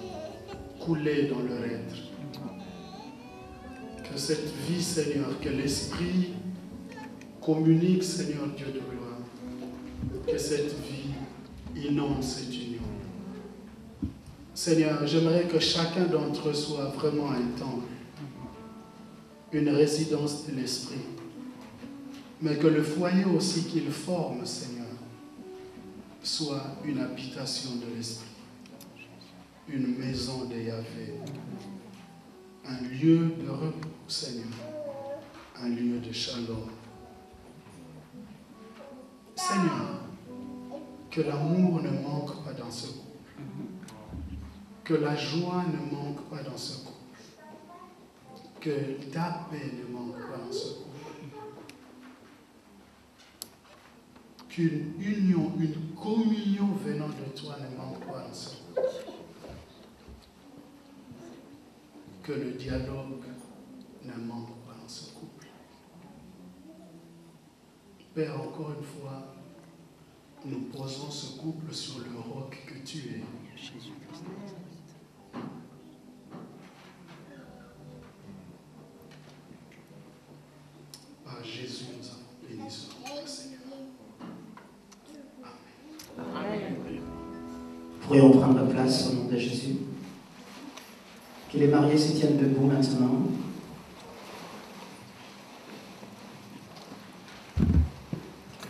couler dans leur être. Que cette vie, Seigneur, que l'Esprit communique, Seigneur Dieu de gloire, que cette vie inonde cette union. Seigneur, j'aimerais que chacun d'entre eux soit vraiment un temple, une résidence de l'Esprit, mais que le foyer aussi qu'il forme, Seigneur, soit une habitation de l'Esprit, une maison de Yahvé, un lieu de repos, Seigneur, un lieu de shalom. Seigneur, que l'amour ne manque pas dans ce couple, que la joie ne manque pas dans ce couple, que ta paix ne manque pas dans ce couple, qu'une union, une communion venant de toi ne manque pas dans ce couple, que le dialogue ne manque pas dans ce couple. Père, encore une fois, nous posons ce couple sur le roc que tu es, Jésus-Christ. Par Jésus, nous avons béni ce couple, Seigneur. Amen. Pourrions prendre place au nom de Jésus. Que les mariés se tiennent debout maintenant.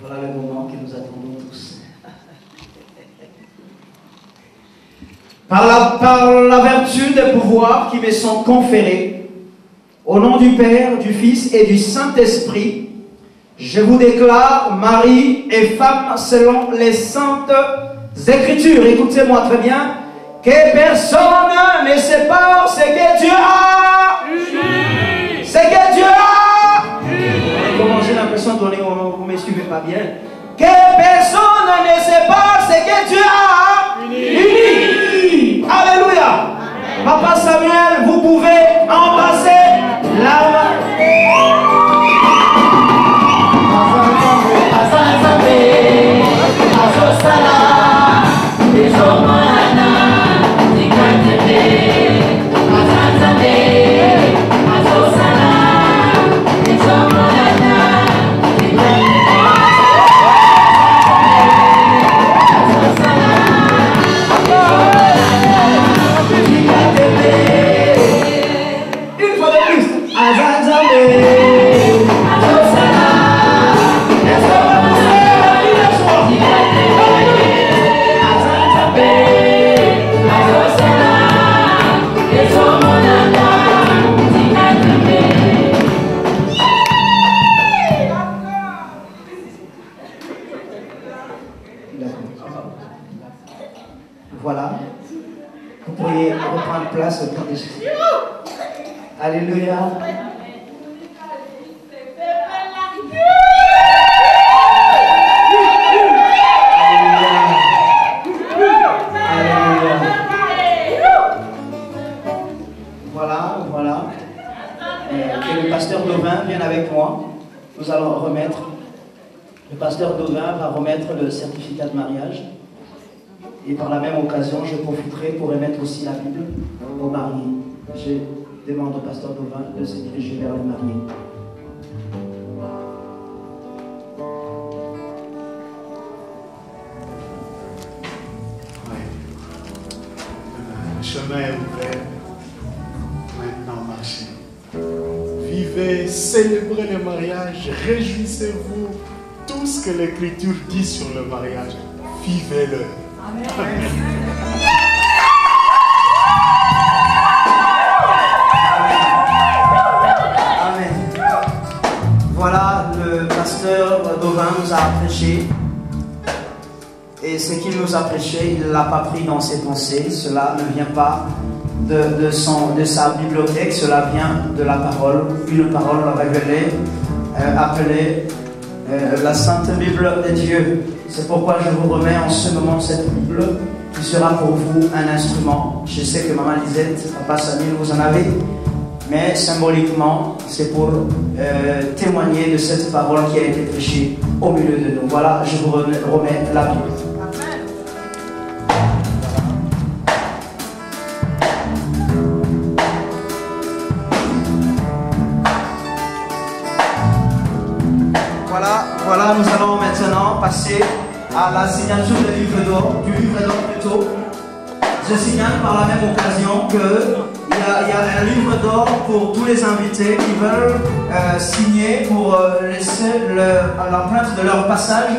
Voilà le moment que nous attendons tous. Par la vertu des pouvoirs qui me sont conférés, au nom du Père, du Fils et du Saint-Esprit, je vous déclare mari et femme selon les saintes Écritures. Écoutez-moi très bien. Que personne ne sépare ce que Dieu a. Oui. Ce que Dieu a. Oui. Comment j'ai l'impression de donner, vous ne me suivez pas bien. Que personne ne sépare ce que Dieu a. Uni. Alléluia. Amen. Papa Samuel, vous pouvez embrasser la main. Voilà. Vous pourriez reprendre place au temps de Jésus. Alléluia. Voilà. Que le pasteur Dauvin vienne avec moi. Nous allons remettre. Le pasteur Dauvin va remettre le certificat de mariage. Et par la même occasion, je profiterai pour remettre aussi la Bible aux mariés. Je demande au pasteur Dauvin de se diriger vers les mariés. Oui. Le chemin est ouvert. Maintenant, marchez. Vivez, célébrez le mariage. Réjouissez-vous. Tout ce que l'Écriture dit sur le mariage, vivez-le. Amen. Amen. Voilà, le pasteur Dauvin nous a prêché. Et ce qu'il nous a prêché, il ne l'a pas pris dans ses pensées. Cela ne vient pas de sa bibliothèque, cela vient de la parole. Une parole révélée, appelée la Sainte Bible de Dieu. C'est pourquoi je vous remets en ce moment cette Bible qui sera pour vous un instrument. Je sais que Maman Lisette, Papa Samuel, vous en avez, mais symboliquement, c'est pour témoigner de cette parole qui a été prêchée au milieu de nous. Voilà, je vous remets la Bible. Amen. Voilà, nous allons maintenant passer à la signature du livre d'or plutôt. Je signale par la même occasion qu'il y a un livre d'or pour tous les invités qui veulent signer pour laisser l'empreinte de leur passage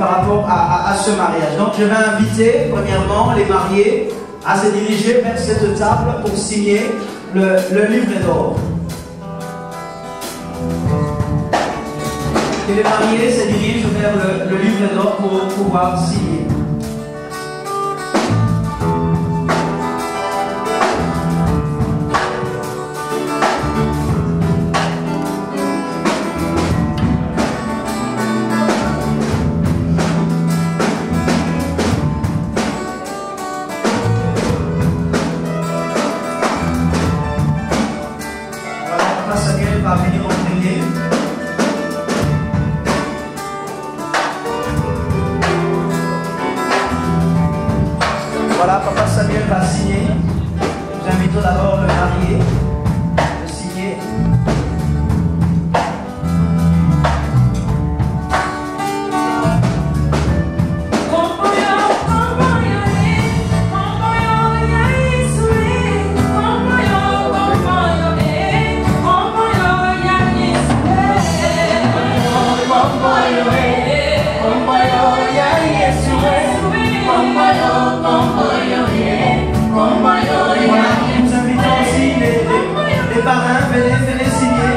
par rapport à ce mariage. Donc je vais inviter premièrement les mariés à se diriger vers cette table pour signer le livre d'or. Et les mariés se dirigent vers le livre d'or pour pouvoir signer. Voilà, Papa Samuel va venir en premier. Voilà, Papa Samuel va signer. Nous invitons d'abord le marié de signer. Voilà, nous invitons aussi les parrains, venez signer.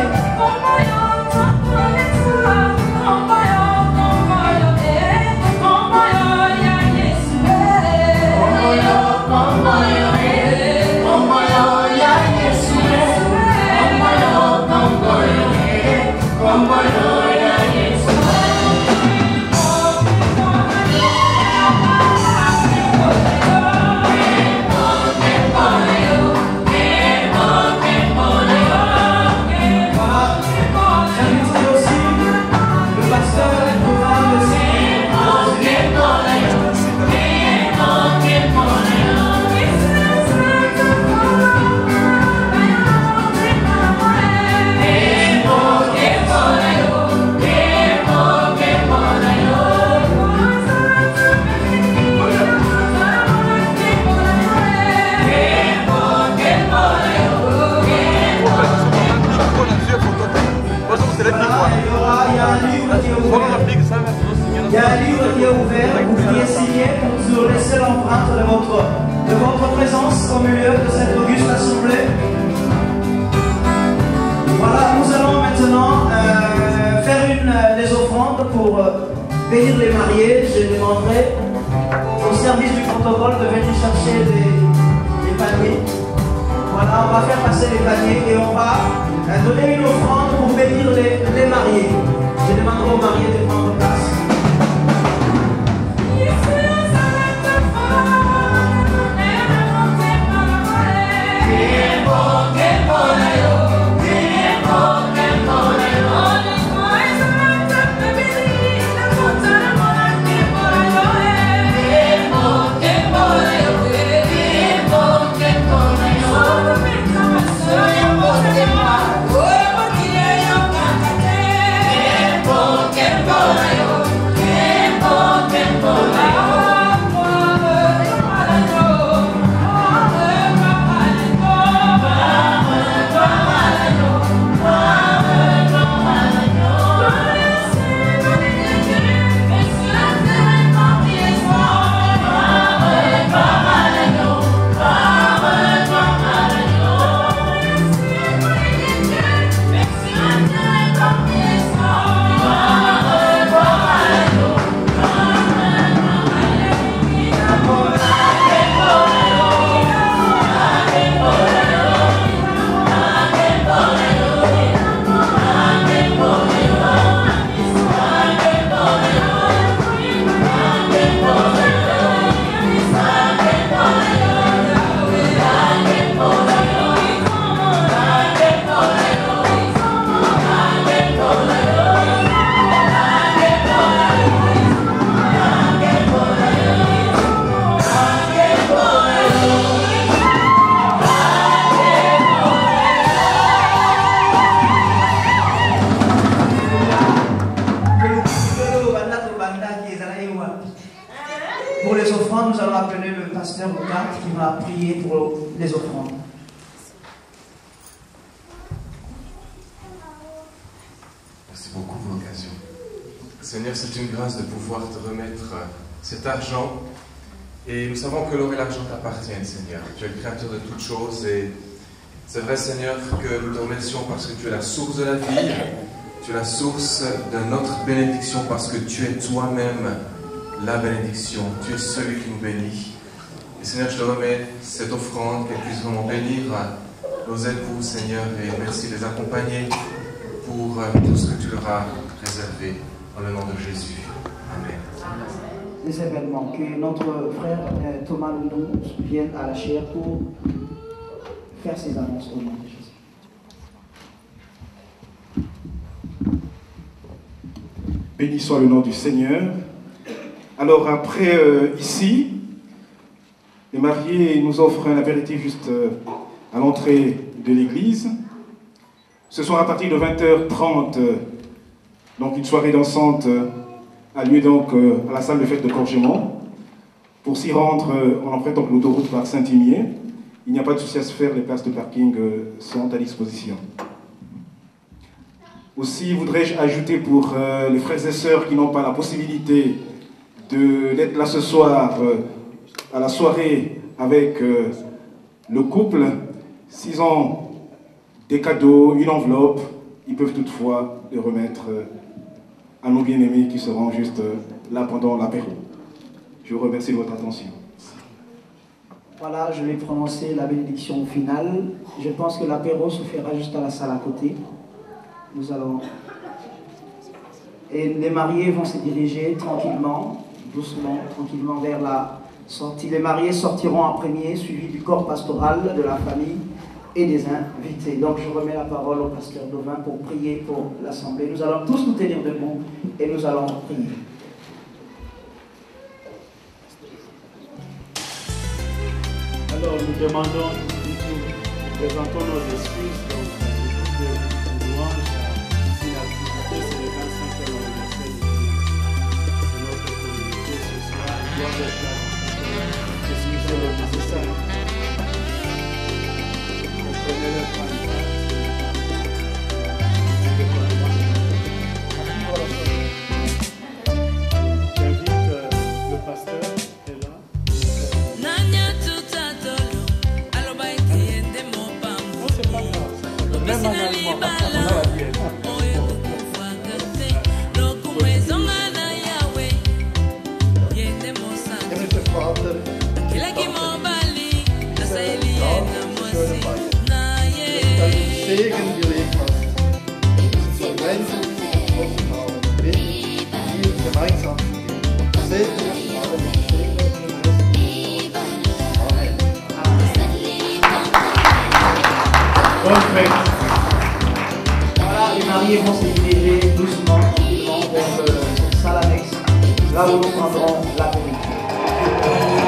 Il y a un livre qui est ouvert, vous pouvez signer pour nous laisser l'empreinte de votre présence au milieu de cette auguste assemblée. Voilà, nous allons maintenant faire des offrandes pour bénir les mariés. Je demanderai au service du protocole de venir chercher les paniers. Voilà, on va faire passer les paniers et on va donner une offrande pour bénir les mariés. Je demanderai aux mariés de prendre place. Oh, prier pour les offrandes. Merci beaucoup pour l'occasion. Seigneur, c'est une grâce de pouvoir te remettre cet argent. Et nous savons que l'or et l'argent t'appartiennent, Seigneur. Tu es le créateur de toutes choses. Et c'est vrai, Seigneur, que nous te remercions parce que tu es la source de la vie. Tu es la source de notre bénédiction parce que tu es toi-même la bénédiction. Tu es celui qui nous bénit. Et Seigneur, je te remets cette offrande, qu'elle puisse vraiment bénir nos époux, Seigneur. Et merci de les accompagner pour tout ce que tu leur as réservé. Dans le nom de Jésus. Amen. Des événements, que notre frère Thomas Loudou vienne à la chaire pour faire ses annonces au nom de Jésus. Béni soit le nom du Seigneur. Alors après, ici, les mariés nous offrent un apéritif juste à l'entrée de l'église. Ce soir à partir de 20h30, donc une soirée dansante a lieu donc à la salle de fête de Corgemont. Pour s'y rendre, on emprunte donc l'autoroute par Saint-Imier. Il n'y a pas de souci à se faire, les places de parking sont à disposition. Aussi voudrais-je ajouter pour les frères et sœurs qui n'ont pas la possibilité d'être là ce soir à la soirée avec le couple, s'ils ont des cadeaux, une enveloppe, ils peuvent toutefois les remettre à nos bien-aimés qui seront juste là pendant l'apéro. Je vous remercie de votre attention. Voilà, je vais prononcer la bénédiction finale. Je pense que l'apéro se fera juste à la salle à côté. Nous allons... Et les mariés vont se diriger tranquillement, doucement, tranquillement vers la sortie. Les mariés sortiront en premier, suivis du corps pastoral, de la famille et des invités. Donc je remets la parole au pasteur Dovin pour prier pour l'assemblée. Nous allons tous nous tenir debout et nous allons prier. Alors nous demandons, nous présentons nos excuses donc de louange à une activité, c'est le 25e anniversaire du Seigneur. C'est notre communauté ce soir, il doit être là. Excusez le nécessaire. Comprenez-le pas. J'invite le pasteur qui est là. Même en allemand, on a la bière. Segen gelegt hast, zur Grenze getroffen haben, mit ihm gemeinsam zu gehen. Segne alle Amen. Perfect. Voilà, les mariés vont se diriger doucement, tranquillement vers le salle annexe, là où nous prendrons l'apéritif. Amen.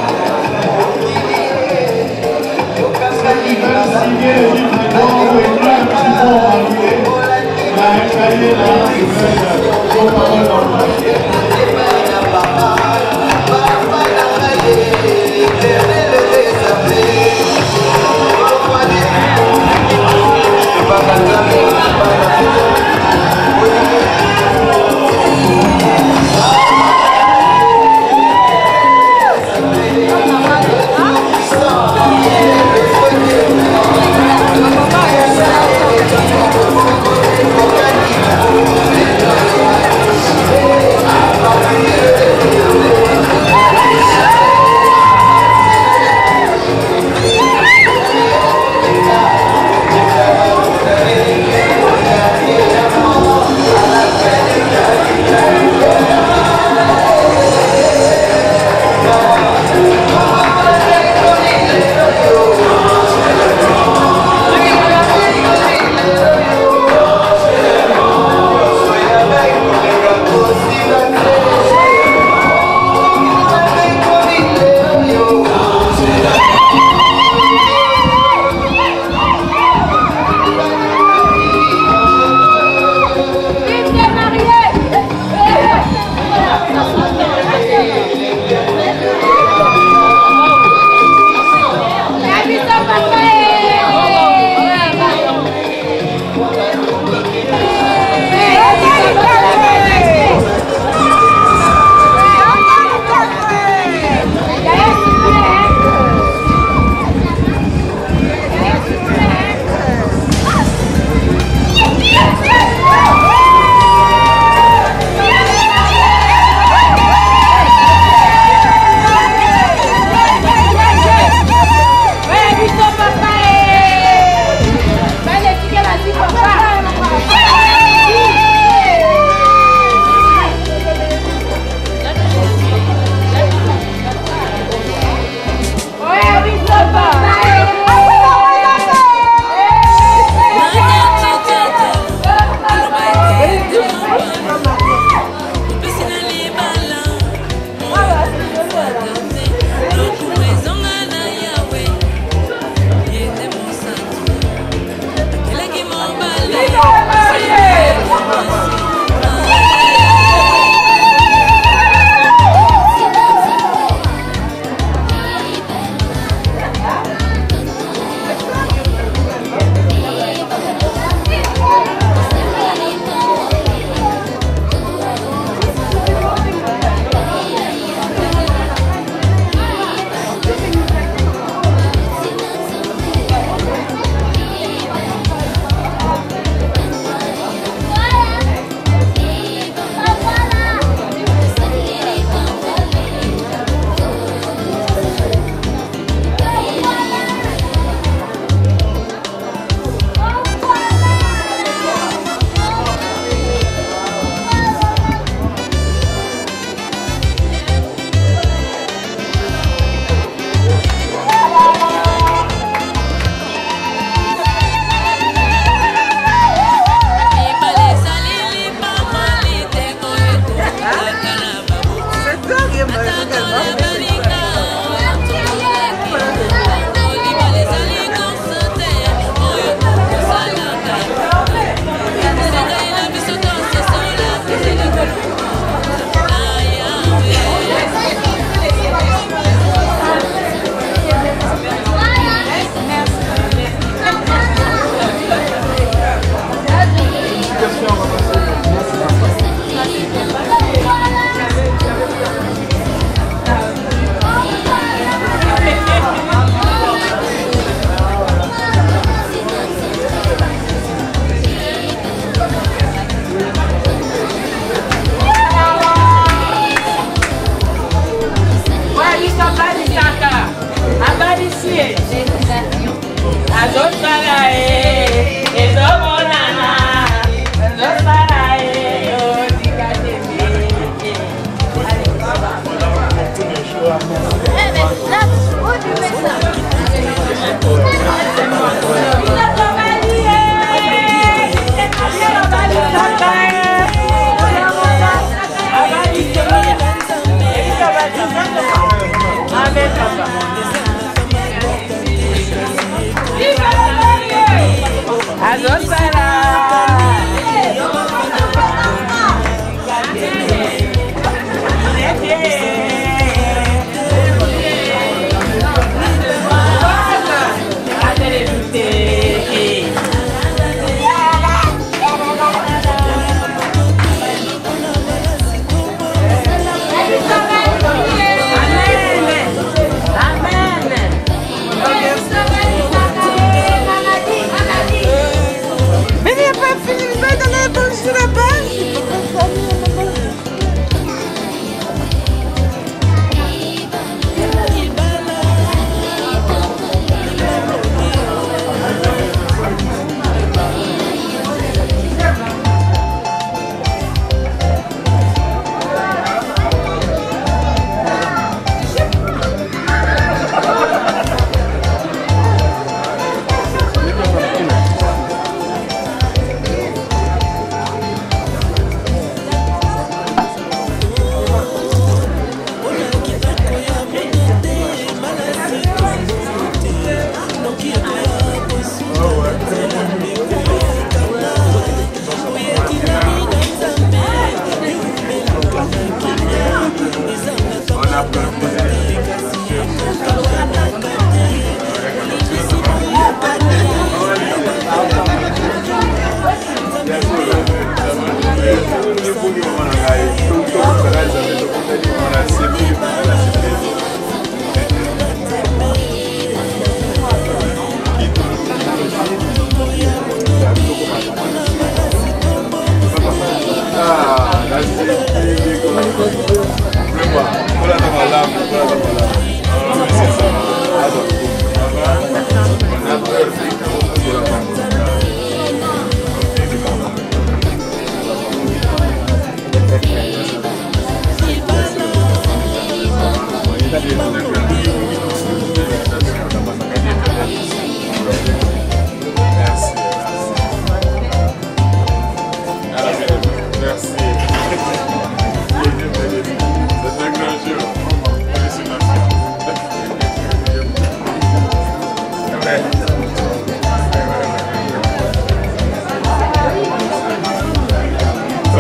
Ça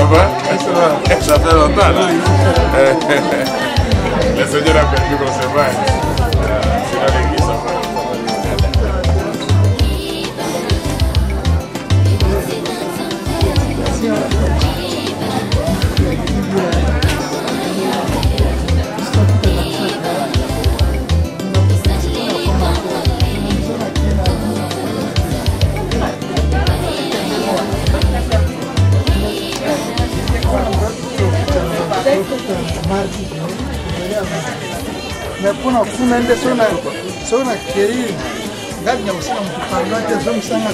va? Ça fait longtemps, non? Le Seigneur a permis qu'on se voie. C'est dans l'église, ça va. Mais pour nous, on a des zones qui gagné aussi dans le parlement des hommes sans la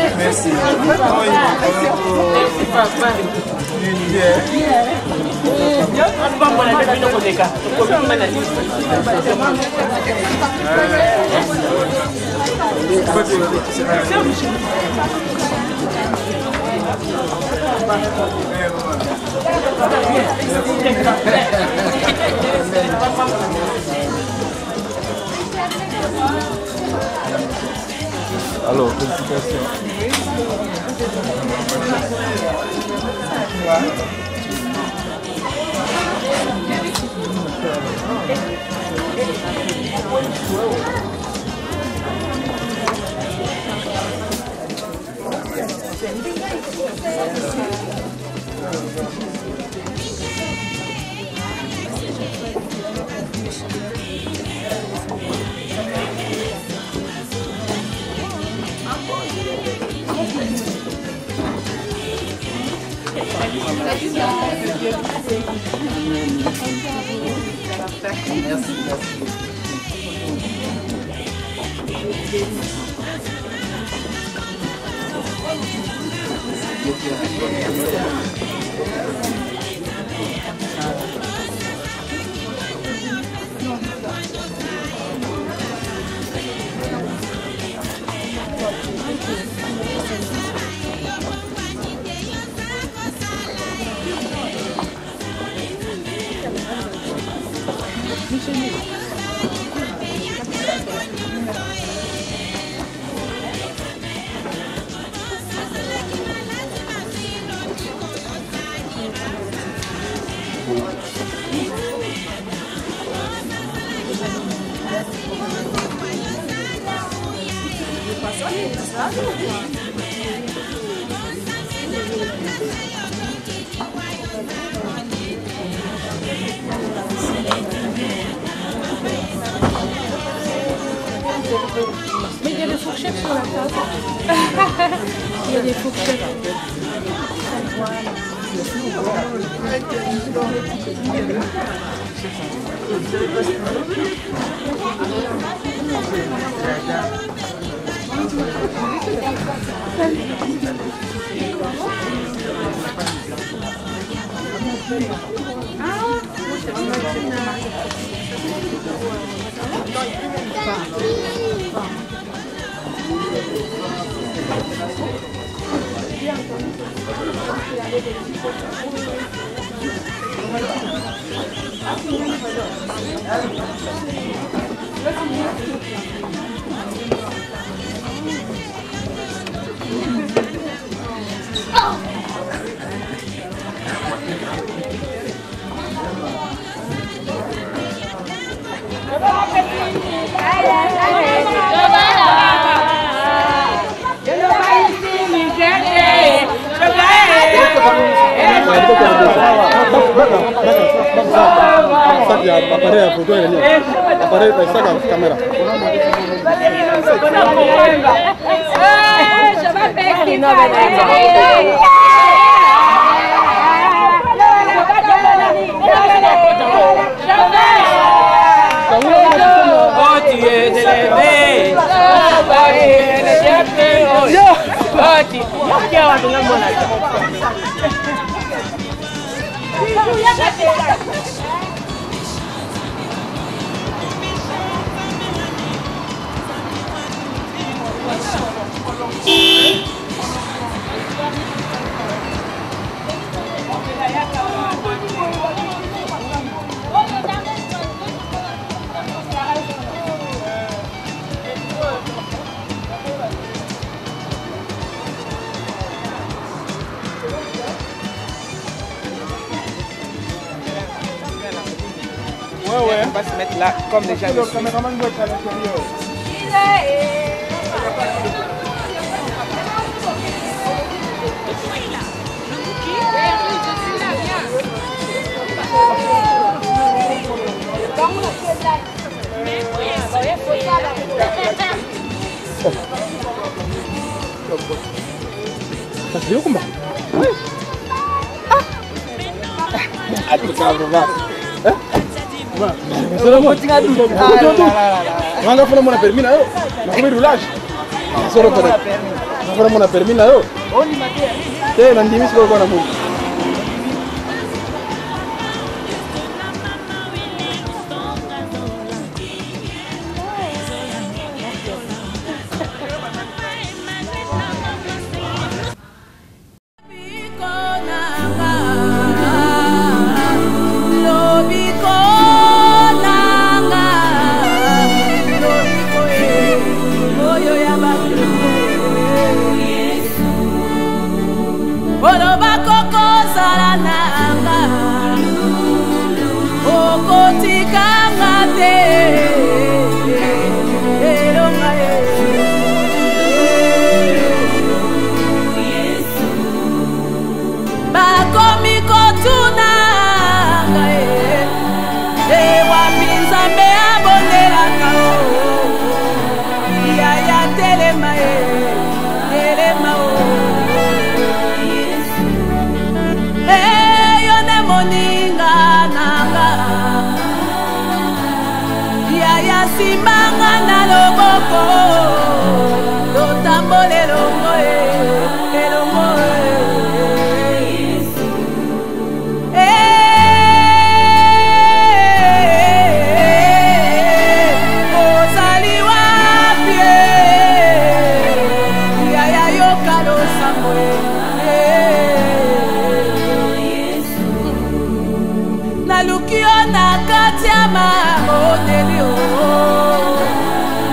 Merci. Alors, félicitations. Mais il y a des fourchettes sur la table. Il y a des fourchettes. Ah, Appareil à photo, appareil avec ça, caméra. Oh, tu es élevé. Ouais. On va se mettre là comme déjà le caméraman doit être à l'intérieur. Ça se dit comment? Oui. Ah, tu vas voir. Solo mo tinga du. Manga fona mo na permina yo. Na come roulage. Solo para. Na fona mo na permina yo. Oni matia. Te na ndimi siko kwa na mu. Simanga na loboko lotambole longo elongo ozali wapi yaya yoka losambo naluki yo na kati ya mabondeli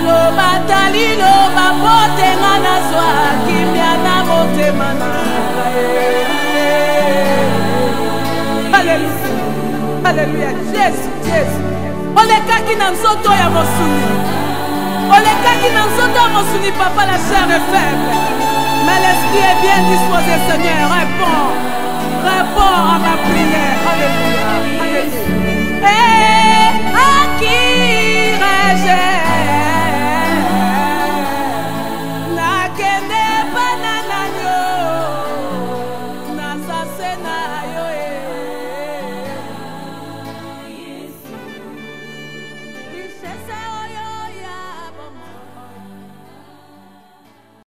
lobatali lobapotenga nazwa kimia na motema na Alléluia. Alléluia. Jésus. Olekaki na nzoto ya mosuni. Olekaki na nzoto ya mosuni, papa, la chair est faible. Mais l'esprit est bien disposé, Seigneur. Réponds à ma prière. Alléluia. Alléluia.